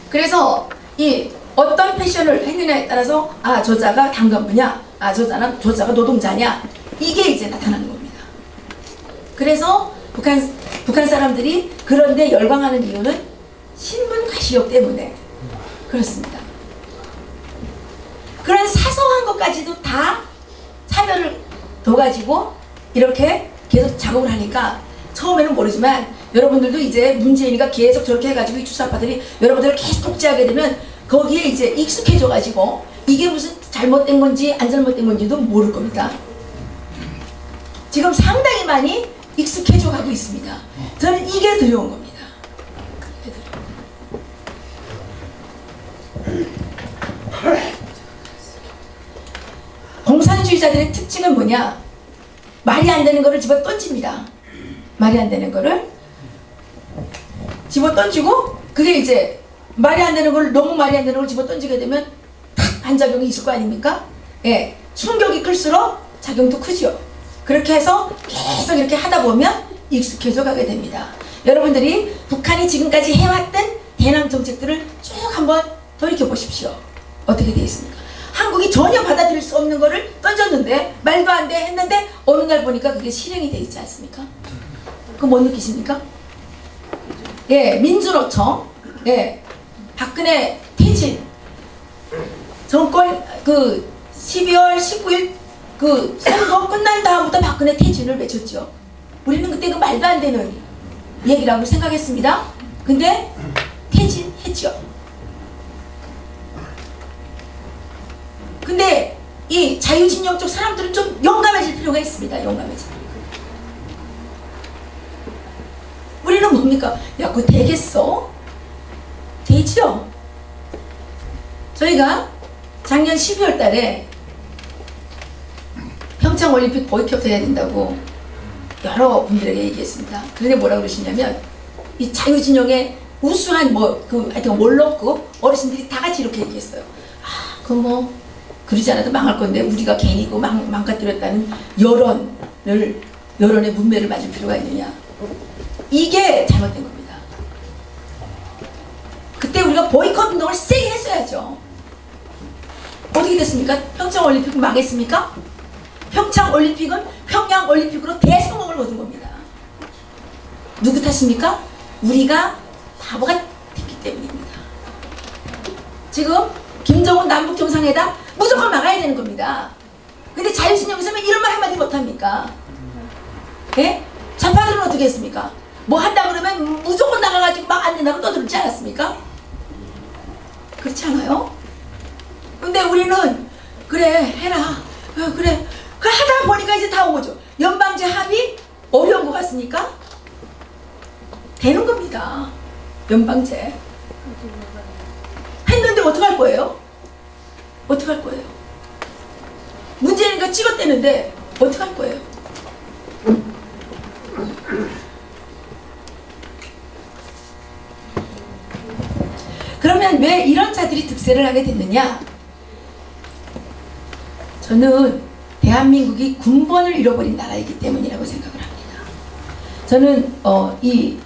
Speaker 1: 그래서 이 어떤 패션을 했느냐에 따라서 저자가 당간부냐, 저자가 노동자냐 이게 이제 나타나는 겁니다. 그래서 북한 사람들이 그런데 열광하는 이유는 신분 가시력 때문에 그렇습니다. 그런 사소한 것까지도 다 차별을 둬가지고 이렇게 계속 작업을 하니까 처음에는 모르지만 여러분들도 이제 문재인이가 계속 저렇게 해가지고 이 주사파들이 여러분들을 계속 독재하게 되면 거기에 이제 익숙해져가지고 이게 무슨 잘못된 건지 안 잘못된 건지도 모를 겁니다. 지금 상당히 많이 익숙해져 가고 있습니다. 저는 이게 두려운 겁니다. 공산주의자들의 특징은 뭐냐? 말이 안 되는 거를 집어 던집니다. 말이 안 되는 거를 집어 던지고 그게 이제 말이 안 되는 걸 너무 말이 안 되는 걸 집어 던지게 되면 탁 반작용이 있을 거 아닙니까? 충격이 클수록 작용도 크죠. 그렇게 해서 계속 이렇게 하다 보면 익숙해져 가게 됩니다. 여러분들이 북한이 지금까지 해왔던 대남 정책들을 쭉 한번 돌이켜 보십시오. 어떻게 되어 있습니까? 한국이 전혀 받아들일 수 없는 거를 던졌는데 말도 안 돼 했는데 어느 날 보니까 그게 실행이 되어 있지 않습니까? 그거 못 느끼십니까? 민주노총, 박근혜 퇴진 정권 12월 19일 선거 끝난 다음부터 박근혜 퇴진을 외쳤죠. 우리는 그때 그 말도 안 되는 얘기라고 생각했습니다. 근데 퇴진했죠. 근데 이 자유진영 쪽 사람들은 좀 용감해질 필요가 있습니다. 용감해질. 우리는 뭡니까? 야, 그거 되겠어? 되죠? 저희가 작년 12월 달에 평창올림픽 보이콧 해야 된다고 여러 분들에게 얘기했습니다. 그런데 뭐라고 그러시냐면 이 자유진영의 우수한 하여튼 원로급 어르신들이 다 같이 이렇게 얘기했어요. 그거 그러지 않아도 망할 건데 우리가 괜히 망가뜨렸다는 여론의 문매를 맞을 필요가 있느냐. 이게 잘못된 겁니다. 그때 우리가 보이콧 운동을 세게 했어야죠. 어떻게 됐습니까? 평창올림픽은 망했습니까? 평창올림픽은 평양올림픽으로 대성공을 거둔 겁니다. 누구 탓입니까? 우리가 바보가 됐기 때문입니다. 지금 김정은 남북정상회담 무조건 막아야 되는 겁니다. 근데 자유진영에서는 이런 말 한마디 못합니까? 좌파들은 어떻게 했습니까? 뭐 한다 그러면 무조건 나가가지고 막 안 된다고 떠들지 않았습니까? 그렇지 않아요? 근데 우리는 그래 해라 그래 하다 보니까 이제 다 오죠. 연방제 합의 어려운 것 같습니까? 되는 겁니다. 연방제 했는데 어떡할 거예요? 어떡할 거예요? 문재인이가 찍었대는데 어떡할 거예요? 그러면 왜 이런 자들이 득세를 하게 됐느냐? 저는 대한민국이 군번을 잃어버린 나라이기 때문이라고 생각을 합니다. 저는 이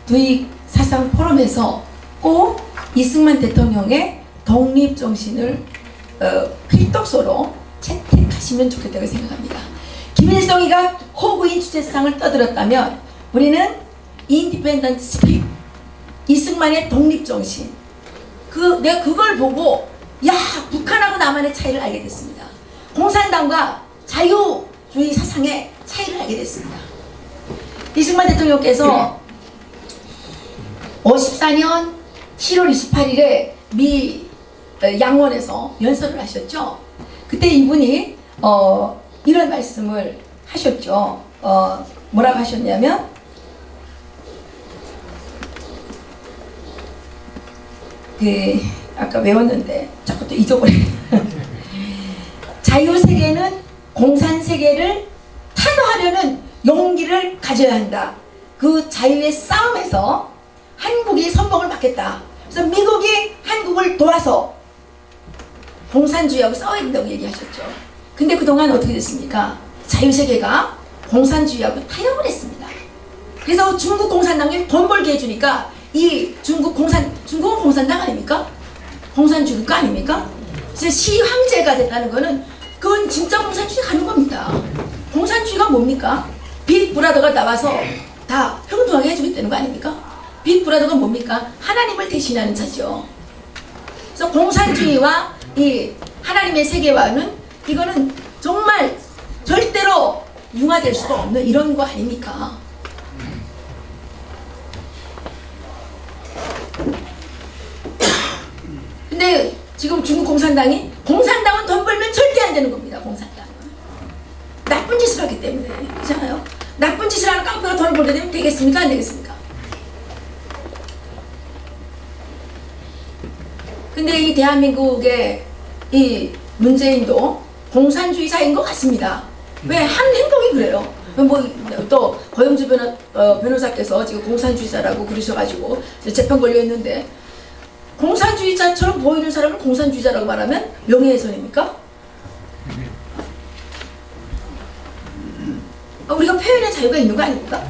Speaker 1: 두익 사상 포럼에서 꼭 이승만 대통령의 독립정신을 필독서로 채택하시면 좋겠다고 생각합니다. 김일성이가 호구인 주제상을 떠들었다면 우리는 인디펜던트 스피릿, 이승만의 독립정신, 내가 그걸 보고 야 북한하고 남한의 차이를 알게 됐습니다. 공산당과 자유주의 사상의 차이를 알게 됐습니다. 이승만 대통령께서 54년 7월 28일에 미 양원에서 연설을 하셨죠. 그때 이분이 이런 말씀을 하셨죠. 뭐라고 하셨냐면 아까 외웠는데 자꾸 또 잊어버려. 자유세계는 공산세계를 타도하려는 용기를 가져야 한다. 그 자유의 싸움에서 한국이 선봉을 받겠다. 그래서 미국이 한국을 도와서 공산주의하고 싸워야 된다고 얘기하셨죠. 근데 그동안 어떻게 됐습니까? 자유세계가 공산주의하고 타협을 했습니다. 그래서 중국 공산당이 돈 벌게 해주니까 이 중국은 공산당 아닙니까? 공산주의 국가 아닙니까? 그래서 시황제가 됐다는 거는 그건 진짜 공산주의 가는 겁니다. 공산주의가 뭡니까? 빅브라더가 나와서 다 평등하게 해주겠다는 거 아닙니까? 빅브라더가 뭡니까? 하나님을 대신하는 자죠. 그래서 공산주의와 이 하나님의 세계와는 이거는 정말 절대로 융화될 수가 없는 이런 거 아닙니까? 근데 지금 중국 공산당은 돈 벌면 절대 안 되는 겁니다. 공산당은 나쁜 짓을 하기 때문에. 그렇잖아요. 나쁜 짓을 하는 깡패가 돈을 벌게 되면 되겠습니까? 안 되겠습니까? 근데 이 대한민국의 이 문재인도 공산주의자인 것 같습니다. 왜? 한 행동이 그래요. 또 고영주 변호사께서 지금 공산주의자라고 그러셔가지고 재판 걸려있는데, 공산주의자처럼 보이는 사람을 공산주의자라고 말하면 명예훼손입니까? 우리가 표현의 자유가 있는 거 아닙니까?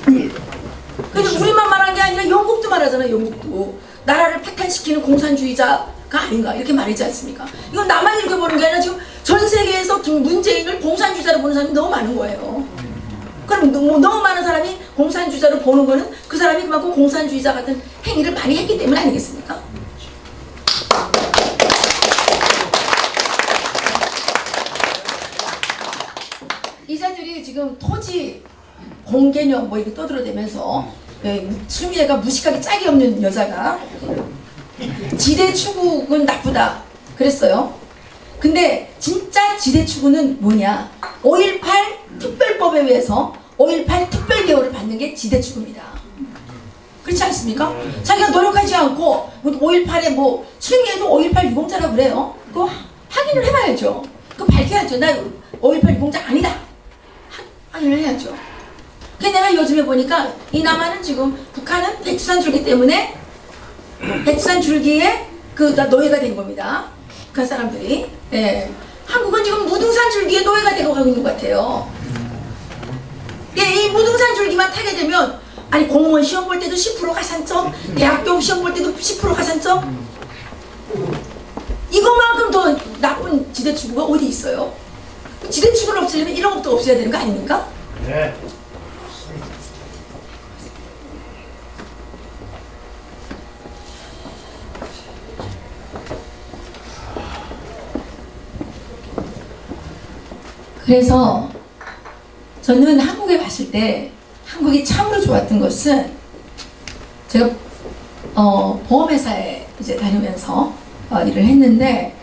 Speaker 1: 근데 우리만 말한 게 아니라 영국도 말하잖아요. 영국도 나라를 파탄시키는 공산주의자가 아닌가 이렇게 말하지 않습니까? 이건 나만 이렇게 보는 게 아니라 지금 전 세계에서 문재인을 공산주의자로 보는 사람이 너무 많은 거예요. 그럼 너무 많은 사람이 공산주의자로 보는 거는 그 사람이 그만큼 공산주의자 같은 행위를 많이 했기 때문 아니겠습니까? 이자들이 지금 토지 공개념 뭐 이렇게 떠들어대면서 추미애가 무식하게 짝이 없는 여자가 지대 추구는 나쁘다 그랬어요. 근데 진짜 지대 추구는 뭐냐? 5.18 특별법에 의해서 5.18 특별대우를 받는 게 지대 추구입니다. 그렇지 않습니까? 자기가 노력하지 않고 5.18에 추미애도 5.18 유공자라고 그래요. 그거 확인을 해봐야죠. 그거 밝혀야죠. 나 5.18 유공자 아니다. 확인을 해야죠. 근데 내가 요즘에 보니까 이 남한은 지금 북한은 백두산 줄기 때문에 백두산 줄기에 노예가 된 겁니다. 북한 사람들이. 예. 한국은 지금 무등산 줄기에 노예가 되고 가고 있는 것 같아요. 예, 이 무등산 줄기만 타게 되면 아니 공무원 시험 볼 때도 10% 가산점, 대학교 시험 볼 때도 10% 가산점. 이것만큼 더 나쁜 지대추구가 어디 있어요? 지대추구를 없애려면 이런 것도 없애야 되는 거 아닙니까? 네. 그래서 저는 한국에 봤을 때 한국이 참으로 좋았던 것은 제가 보험회사에 이제 다니면서 일을 했는데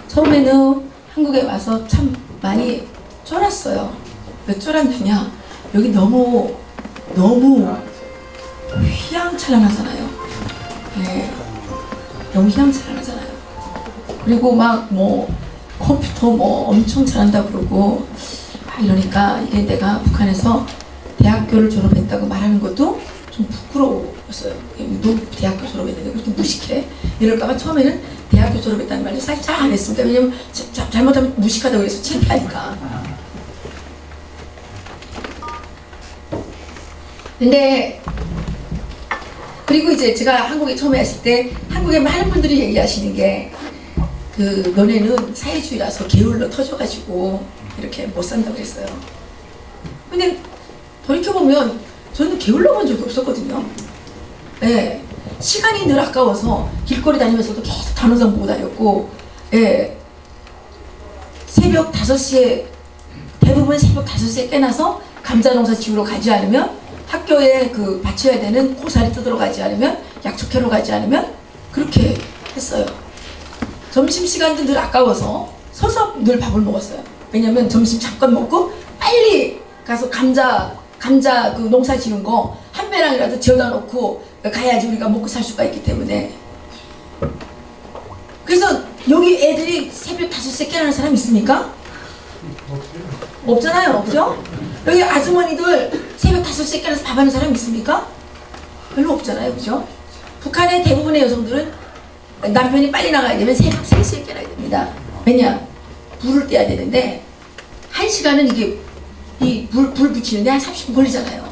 Speaker 1: 처음에는 한국에 와서 참 많이 쫄았어요. 왜 쫄았느냐? 여기 너무 휘황찬란하잖아요. 네, 너무 휘황찬란하잖아요. 그리고 컴퓨터 엄청 잘한다고 그러고 이러니까 이게 내가 북한에서 대학교를 졸업했다고 말하는 것도 좀 부끄러웠어요. 너 대학교 졸업했는데 그렇게 무식해? 이럴까봐 처음에는 대학교 졸업했다는 말을 사실 잘 안 했습니다. 왜냐면 잘못하면 무식하다고 해서 창피하니까. 근데 그리고 이제 제가 한국에 처음에 왔을 때 한국의 많은 분들이 얘기하시는 게 너네는 사회주의라서 게을러 터져가지고 이렇게 못 산다고 그랬어요. 근데 돌이켜보면 저는 게을러 본 적이 없었거든요. 예. 시간이 늘 아까워서 길거리 다니면서도 계속 단어상 보고 다녔고, 예. 새벽 5시에, 대부분 새벽 5시에 깨나서 감자 농사 지우러 가지 않으면 학교에 바쳐야 되는 고사리 뜯으러 가지 않으면 약초캐러 가지 않으면 그렇게 했어요. 점심시간도 늘 아까워서 서서 늘 밥을 먹었어요. 왜냐면 점심 잠깐 먹고 빨리 가서 감자 그 농사 지은 거 한 배랑이라도 지어다 놓고 가야지 우리가 먹고 살 수가 있기 때문에. 그래서 여기 애들이 새벽 5시에 깨어나는 사람 있습니까? 없잖아요. 없죠? 여기 아주머니들 새벽 5시에 깨어나서 밥하는 사람 있습니까? 별로 없잖아요. 그죠? 북한의 대부분의 여성들은 남편이 빨리 나가야 되면 새벽 3시에 깨어나야 됩니다. 왜냐? 불을 떼야 되는데 1시간은 이게 이 불 붙이는데 한 30분 걸리잖아요.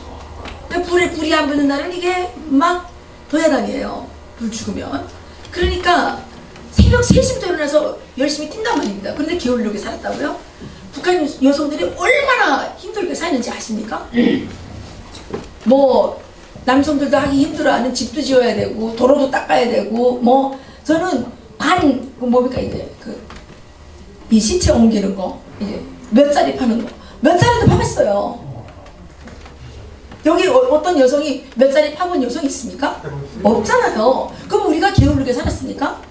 Speaker 1: 불이 안 붙는 날은 이게 막 도야당이에요. 불 죽으면. 그러니까 새벽 3시부터 일어나서 열심히 뛴단 말입니다. 그런데 게으르게 살았다고요? 북한 여성들이 얼마나 힘들게 사는지 아십니까? 뭐 남성들도 하기 힘들어하는 집도 지어야 되고 도로도 닦아야 되고 뭐 저는 뭡니까 이제 이 시체 옮기는 거 이제 몇자리 파는 거 몇 자리도 파봤어요. 여기 어떤 여성이 몇 자리 파본 여성이 있습니까? 없잖아요. 그럼 우리가 게으르게 살았습니까?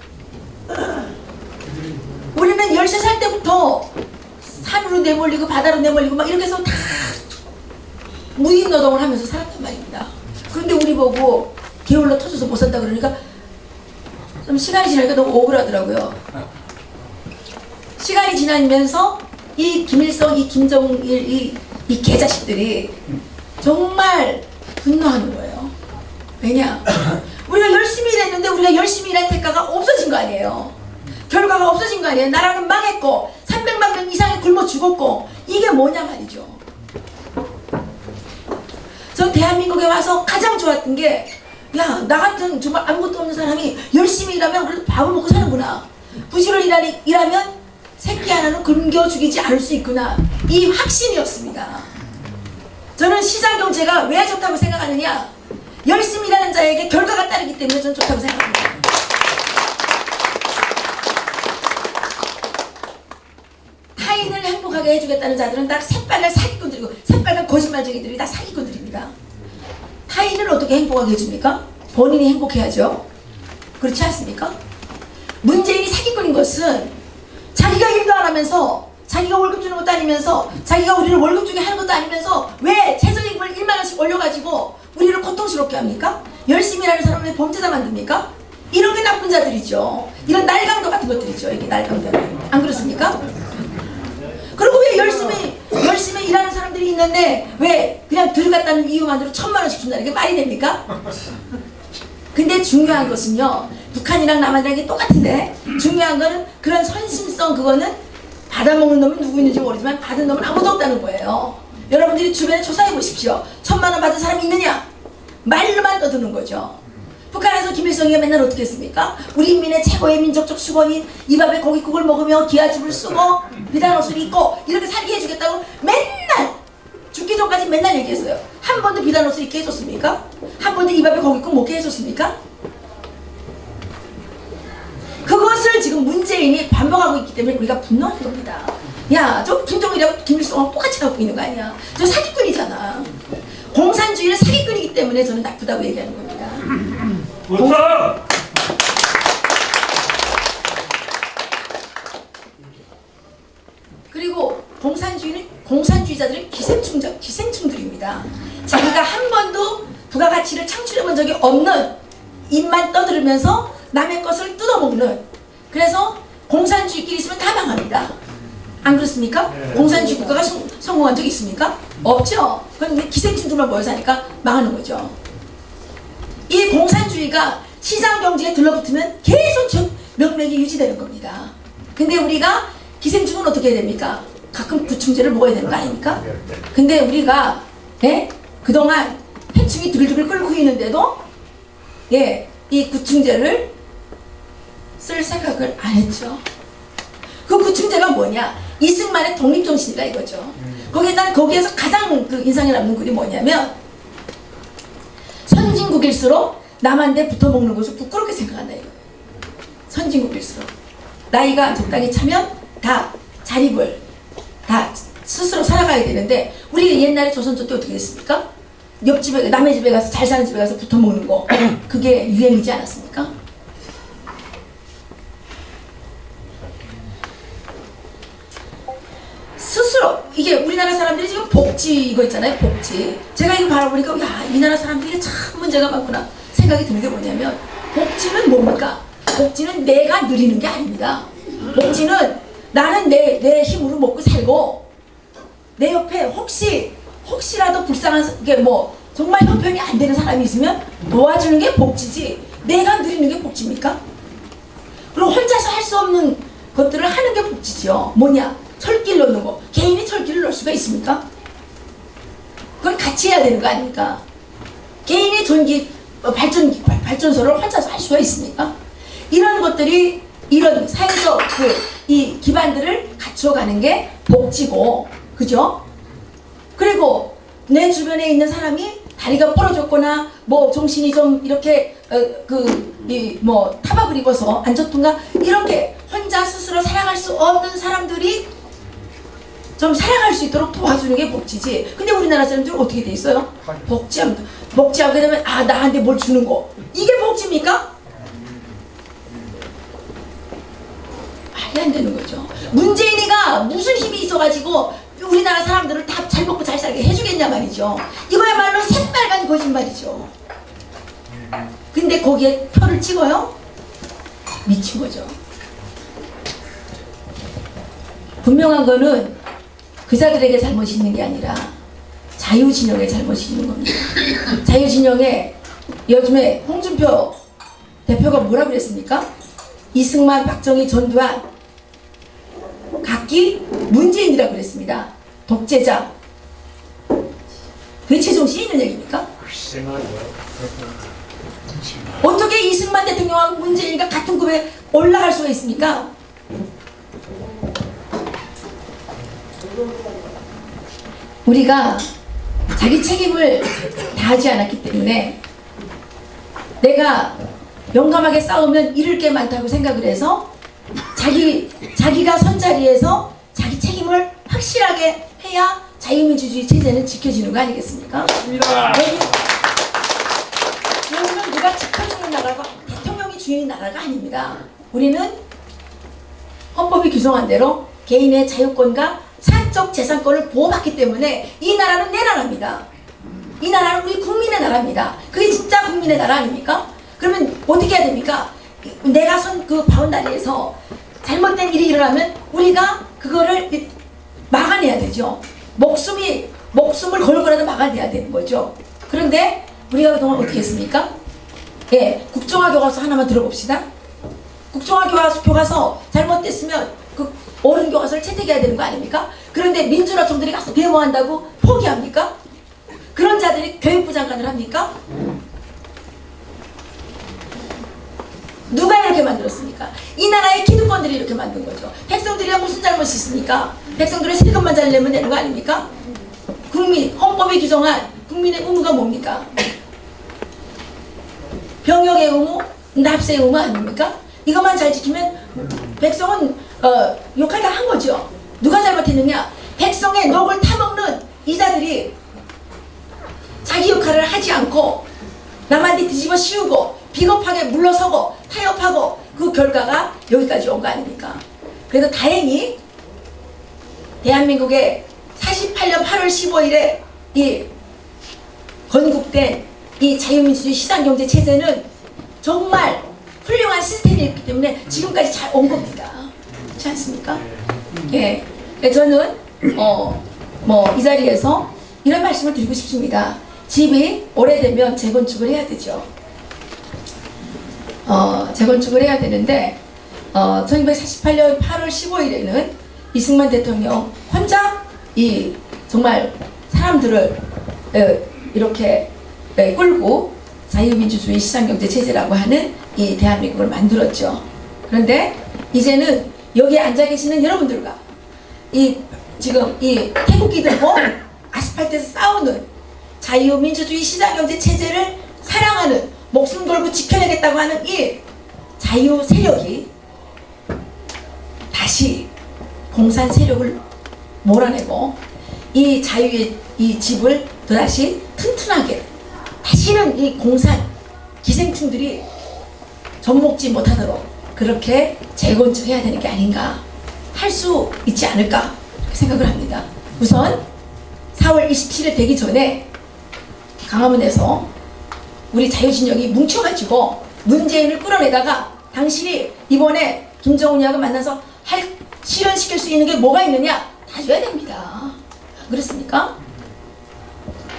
Speaker 1: 우리는 13살 때부터 산으로 내몰리고 바다로 내몰리고 막 이렇게 해서 다 무인 노동을 하면서 살았단 말입니다. 그런데 우리 보고 게을러 터져서 못 산다 그러니까 좀 시간이 지나니까 너무 억울하더라고요. 시간이 지나면서 이 김일성, 이 김정일, 이 개자식들이 정말 분노하는 거예요. 왜냐? 우리가 열심히 일했는데 우리가 열심히 일한 대가가 없어진 거 아니에요. 결과가 없어진 거 아니에요. 나라는 망했고 300만 명 이상이 굶어 죽었고 이게 뭐냐 말이죠. 전 대한민국에 와서 가장 좋았던 게 야, 나 같은 정말 아무것도 없는 사람이 열심히 일하면 그래도 밥을 먹고 사는구나. 부지런히 일하면 새끼 하나는 굶겨 죽이지 않을 수 있구나. 이 확신이었습니다. 저는 시장경제가 왜 좋다고 생각하느냐? 열심히 일하는 자에게 결과가 따르기 때문에 저는 좋다고 생각합니다. 타인을 행복하게 해주겠다는 자들은 다 새빨간 사기꾼들이고 새빨간 거짓말쟁이들이 다 사기꾼들입니다. 타인을 어떻게 행복하게 해줍니까? 본인이 행복해야죠. 그렇지 않습니까? 문재인이 사기꾼인 것은 자기가 일도 안 하면서 자기가 월급 주는 것도 아니면서 자기가 우리를 월급 주게 하는 것도 아니면서 왜 최저임금을 1만 원씩 올려가지고 우리를 고통스럽게 합니까? 열심히 일하는 사람을 왜 범죄자 만듭니까? 이런 게 나쁜 자들이죠. 이런 날강도 같은 것들이죠. 이게 날강도들. 안 그렇습니까? 그리고 왜 열심히 일하는 사람들이 있는데 왜 그냥 들어갔다는 이유만으로 1000만 원씩 준다는 게 말이 됩니까? 근데 중요한 것은요. 북한이랑 남한이랑 똑같은데 중요한 거는 그런 선심성 그거는 받아먹는 놈이 누구 있는지 모르지만 받은 놈은 아무도 없다는 거예요. 여러분들이 주변에 조사해 보십시오. 1000만 원 받은 사람 있느냐? 말로만 떠드는 거죠. 북한에서 김일성이가 맨날 어떻게 했습니까? 우리 인민의 최고의 민족적 수건인 이 밥에 고깃국을 먹으며 기아집을 쓰고 비단 옷을 입고 이렇게 살게 해주겠다고 맨날 죽기 전까지 맨날 얘기했어요. 한 번도 비단 옷을 입게 해줬습니까? 한 번도 이 밥에 고깃국 먹게 해줬습니까? 그것을 지금 문재인이 반복하고 있기 때문에 우리가 분노하는 겁니다. 야, 저 김정일하고 김일성하고 똑같이 갖고 있는 거 아니야. 저 사기꾼이잖아. 공산주의는 사기꾼이기 때문에 저는 나쁘다고 얘기하는 겁니다. 그리고 공산주의자들은 기생충들입니다. 자기가 한 번도 부가가치를 창출해 본 적이 없는 입만 떠들으면서 남의 것을 뜯어먹는. 그래서 공산주의끼리 있으면 다 망합니다. 안 그렇습니까? 공산주의 국가가 성공한 적이 있습니까? 없죠. 그건 기생충들만 모여 사니까 망하는 거죠. 이 공산주의가 시장경제에 들러붙으면 계속 명맥이 유지되는 겁니다. 근데 우리가 기생충은 어떻게 해야 됩니까? 가끔 구충제를 먹어야 되는 거 아닙니까? 근데 우리가 그동안 해충이 두글두글 끓고 있는데도 이 구충제를 쓸 생각을 안 했죠. 그 구충제가 뭐냐? 이승만의 독립정신이다 이거죠. 거기에서 가장 그 인상에 남는 글이 뭐냐면 선진국일수록 남한테 붙어먹는 것을 부끄럽게 생각한다 이거예요. 선진국일수록 나이가 적당히 차면 다 자립을 다 스스로 살아가야 되는데 우리 옛날에 조선조 때 어떻게 됐습니까? 옆집에 남의 집에 가서 잘 사는 집에 가서 붙어 먹는 거 그게 유행이지 않았습니까? 스스로 이게 우리나라 사람들이 지금 복지 이거 있잖아요. 복지. 제가 이거 바라보니까 야, 이 나라 사람들이 참 문제가 많구나 생각이 드는 게 뭐냐면 복지는 뭡니까? 복지는 내가 누리는 게 아닙니다. 복지는 나는 내 힘으로 먹고 살고 내 옆에 혹시라도 불쌍한 게 뭐 정말 형편이 안 되는 사람이 있으면 도와주는 게 복지지 내가 누리는 게 복지입니까? 그리고 혼자서 할 수 없는 것들을 하는 게 복지죠. 뭐냐? 철길 놓는 거. 개인이 철길을 놓을 수가 있습니까? 그건 같이 해야 되는 거 아닙니까? 개인이 발전소를 혼자서 할 수가 있습니까? 이런 것들이 이런 사회적 이 기반들을 갖춰가는 게 복지고, 그죠? 그리고 내 주변에 있는 사람이 다리가 부러졌거나 뭐 정신이 좀 이렇게 타박을 입어서 안 좋던가 이렇게 혼자 스스로 살아갈 수 없는 사람들이 좀 살아갈 수 있도록 도와주는 게 복지지. 근데 우리나라 사람들은 어떻게 돼 있어요? 복지하게 되면 나한테 뭘 주는 거 이게 복지입니까? 말이 안 되는 거죠. 문재인이가 무슨 힘이 있어가지고 우리나라 사람들을 다 잘 먹고 잘 살게 해주겠냐 말이죠. 이거야말로 새빨간 거짓말이죠. 근데 거기에 표를 찍어요? 미친 거죠. 분명한 거는 그자들에게 잘못이 있는 게 아니라 자유진영에 잘못이 있는 겁니다. 자유진영에 요즘에 홍준표 대표가 뭐라 그랬습니까? 이승만, 박정희, 전두환 각기 문재인이라고 그랬습니다. 독재자. 그게 제정신이 있는 얘기입니까? 어떻게 이승만 대통령하고 문재인이가 같은 급에 올라갈 수가 있습니까? 우리가 자기 책임을 다하지 않았기 때문에 내가 용감하게 싸우면 잃을 게 많다고 생각을 해서 자기가 선 자리에서 자기 책임을 확실하게 해야 자유민주주의 체제는 지켜지는 거 아니겠습니까? 여기는 누가 지켜주는 나라가 대통령이 주인인 나라가 아닙니다. 우리는 헌법이 규정한 대로 개인의 자유권과 사적 재산권을 보호받기 때문에 이 나라는 내 나라입니다. 이 나라는 우리 국민의 나라입니다. 그게 진짜 국민의 나라 아닙니까? 그러면 어떻게 해야 됩니까? 내가 선 그 바운다리에서 잘못된 일이 일어나면 우리가 그거를 막아내야 되죠. 목숨을 걸고라도 막아내야 되는 거죠. 그런데 우리가 그동안 어떻게 했습니까? 국정화 교과서 하나만 들어봅시다. 국정화 교과서 잘못됐으면 그 옳은 교과서를 채택해야 되는 거 아닙니까? 그런데 민주노총들이 가서 데모한다고 포기합니까? 그런 자들이 교육부 장관을 합니까? 누가 이렇게 만들었습니까? 이 나라의 기득권들이 이렇게 만든 거죠. 백성들이야 무슨 잘못이 있습니까? 백성들의 세금만 잘 내면 되는 거 아닙니까? 헌법이 규정한 국민의 의무가 뭡니까? 병역의 의무, 납세의 의무 아닙니까? 이것만 잘 지키면 백성은 욕할 다 한 거죠. 누가 잘못했느냐? 백성의 녹을 타먹는 이자들이 자기 역할을 하지 않고 남한테 뒤집어 씌우고 비겁하게 물러서고 타협하고 그 결과가 여기까지 온 거 아닙니까? 그래도 다행히 대한민국의 48년 8월 15일에 이 건국된 이 자유민주주의 시장경제 체제는 정말 훌륭한 시스템이었기 때문에 지금까지 잘 온 겁니다. 그렇지 않습니까? 예. 저는 이 자리에서 이런 말씀을 드리고 싶습니다. 집이 오래되면 재건축을 해야 되죠. 재건축을 해야 되는데 1948년 8월 15일에는 이승만 대통령 혼자 이 정말 사람들을 이렇게 끌고 자유민주주의 시장경제 체제라고 하는 이 대한민국을 만들었죠. 그런데 이제는 여기에 앉아 계시는 여러분들과 지금 이 태극기 들고 아스팔트에서 싸우는 자유민주주의 시장경제 체제를 사랑하는 목숨 걸고 지켜내겠다고 하는 이 자유 세력이 다시 공산 세력을 몰아내고 이 자유의 이 집을 또다시 튼튼하게 다시는 이 공산 기생충들이 접목지 못하도록 그렇게 재건축해야 되는 게 아닌가, 할 수 있지 않을까 생각을 합니다. 우선 4월 27일 되기 전에 강화문에서 우리 자유진영이 뭉쳐가지고 문재인을 끌어내다가 당신이 이번에 김정은이하고 만나서 실현시킬 수 있는 게 뭐가 있느냐 다 줘야 됩니다. 안 그렇습니까?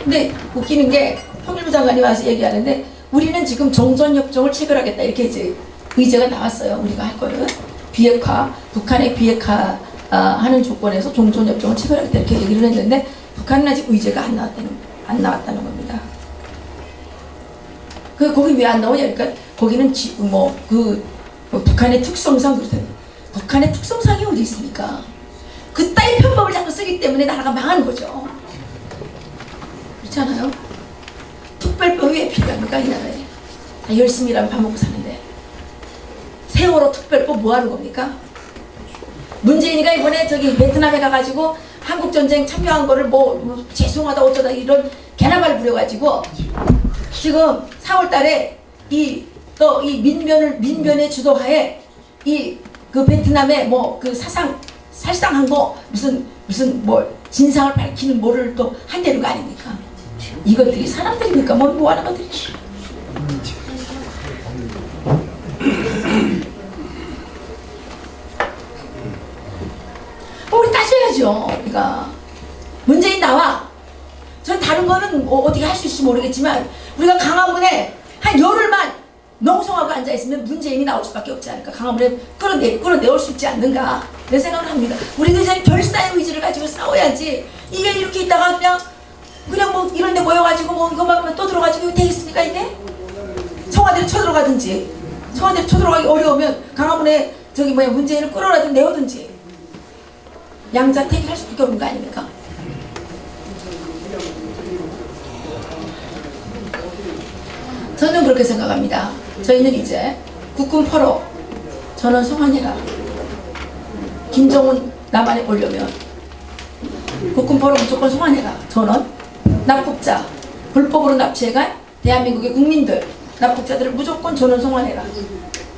Speaker 1: 근데 웃기는 게 통일부 장관이 와서 얘기하는데 우리는 지금 정전협정을 체결하겠다 이렇게 이제 의제가 나왔어요. 우리가 할 거는 비핵화, 북한의 비핵화 하는 조건에서 정전협정을 체결하겠다 이렇게 얘기를 했는데 북한은 아직 의제가 안 나왔다는 겁니다. 거기 왜 안 나오냐? 그러니까 거기는 북한의 특성상 그렇다는, 북한의 특성상이 어디 있습니까? 그따위 편법을 자꾸 쓰기 때문에 나라가 망하는 거죠. 그렇지 않아요? 특별법이 왜 필요합니까? 이 나라에 열심히 일하면 밥 먹고 사는데 세월호 특별법 뭐 하는 겁니까? 문재인이가 이번에 저기 베트남에 가가지고 한국전쟁 참여한 거를 뭐 죄송하다 어쩌다 이런 개나발 부려가지고 지금 4월 달에 이 민변의 주도하에 그 베트남에 뭐 그 살상한 거 무슨 뭐 진상을 밝히는 뭐를 또 한다는 거 아닙니까? 이것들이 사람들입니까? 뭐 하는 것들입니까? 우리 따져야죠. 우리가 문재인 나와. 전 다른 거는 어떻게 할 수 있을지 모르겠지만 우리가 강화문에 한 열흘만 농성하고 앉아있으면 문재인이 나올 수밖에 없지 않을까. 강화문에 끌어내올 수 있지 않는가 내 생각을 합니다. 우리도 이제 결사의 의지를 가지고 싸워야지. 이게 이렇게 있다가 그냥 뭐 이런 데 모여가지고 뭐 이거만 하면 또 들어가지고 되겠습니까 이게? 청와대로 쳐들어가든지, 청와대로 쳐들어가기 어려우면 강화문에 저기 문재인을 끌어라든 내오든지 양자택일 할 수밖에 없는 거 아닙니까? 저는 그렇게 생각합니다. 저희는 이제 국군 포로 전원 송환해라. 김정은 남한에 오려면 국군 포로 무조건 송환해라. 전원 납북자 불법으로 납치해간 대한민국의 국민들 납북자들을 무조건 전원 송환해라.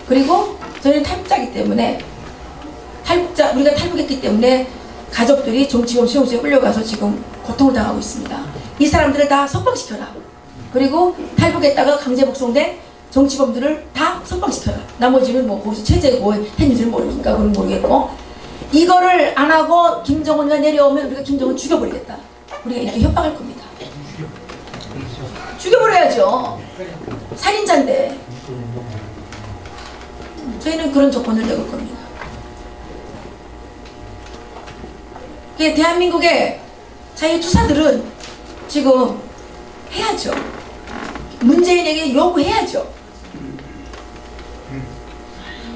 Speaker 1: 그리고 저희는 탈북자이기 때문에 우리가 탈북했기 때문에 가족들이 정치범 수용소에 끌려가서 지금 고통을 당하고 있습니다. 이 사람들을 다 석방시켜라. 그리고 탈북했다가 강제 복송된 정치범들을 다 석방시켜라. 나머지는 뭐 거기서 체제 뭐 했는지는 모르니까 그건 모르겠고, 이거를 안 하고 김정은이가 내려오면 우리가 김정은 죽여버리겠다. 우리가 이렇게 협박할 겁니다. 죽여버려야죠. 살인자인데. 저희는 그런 조건을 내걸 겁니다. 대한민국의 자유투사들은 지금 해야죠. 문재인에게 요구해야죠.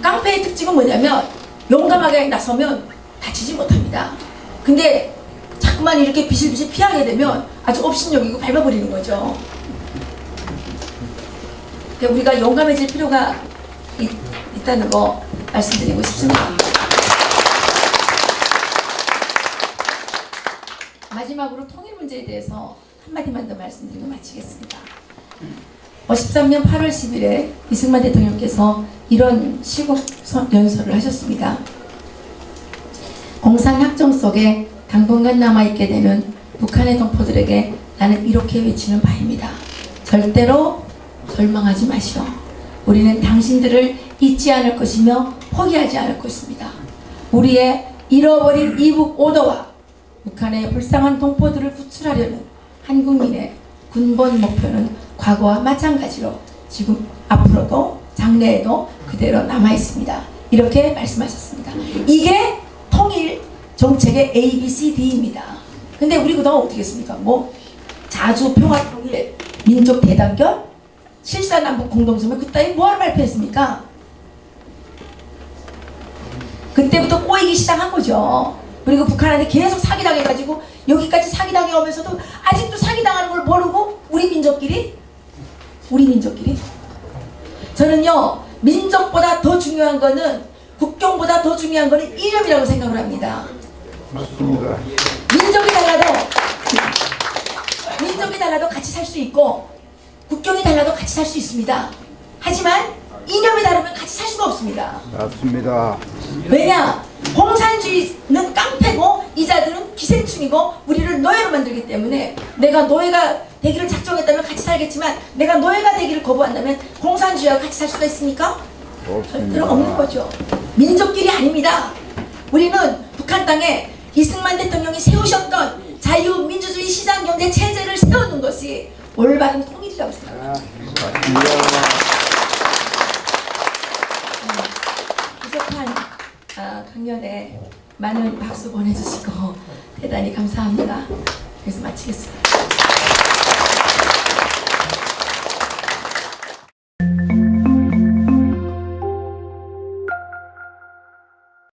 Speaker 1: 깡패의 특징은 뭐냐면 용감하게 나서면 다치지 못합니다. 근데 자꾸만 이렇게 비실비실 피하게 되면 아주 업신여기고 밟아버리는 거죠. 우리가 용감해질 필요가 있다는 거 말씀드리고 싶습니다. 마지막으로 통일 문제에 대해서 한마디만 더 말씀드리고 마치겠습니다. 13년 8월 10일에 이승만 대통령께서 이런 시국 연설을 하셨습니다. 공산학정 속에 당분간 남아있게 되는 북한의 동포들에게 나는 이렇게 외치는 바입니다. 절대로 절망하지 마시오. 우리는 당신들을 잊지 않을 것이며 포기하지 않을 것입니다. 우리의 잃어버린 이북 오도와 북한의 불쌍한 동포들을 구출하려는 한국민의 근본 목표는 과거와 마찬가지로 지금 앞으로도 장래에도 그대로 남아있습니다. 이렇게 말씀하셨습니다. 이게 통일 정책의 ABCD입니다. 근데 우리 그동안 어떻게 했습니까? 뭐 자주 평화통일, 민족 대단결, 실사남북 공동성명 그따위 뭐하러 발표했습니까? 그때부터 꼬이기 시작한 거죠. 그리고 북한한테 계속 사기당해가지고 여기까지 사기당해 오면서도 아직도 사기당하는 걸 모르고 우리 민족끼리 저는요 민족보다 더 중요한 거는 국경보다 더 중요한 거는 이념이라고 생각을 합니다.
Speaker 2: 맞습니다.
Speaker 1: 민족이 달라도 민족이 달라도 같이 살 수 있고 국경이 달라도 같이 살 수 있습니다. 하지만 이념이 다르면 같이 살 수가 없습니다.
Speaker 2: 맞습니다.
Speaker 1: 왜냐? 공산주의는 깡패고 이자들은 기생충이고 우리를 노예로 만들기 때문에 내가 노예가 되기를 작정했다면 같이 살겠지만 내가 노예가 되기를 거부한다면 공산주의와 같이 살 수가 있습니까? 절대로 없는 거죠. 민족끼리 아닙니다. 우리는 북한 땅에 이승만 대통령이 세우셨던 자유민주주의 시장경제 체제를 세우는 것이 올바른 통일이라고 생각합니다. 부족한 강연에 많은 박수 보내주시고 대단히 감사합니다. 그래서 마치겠습니다.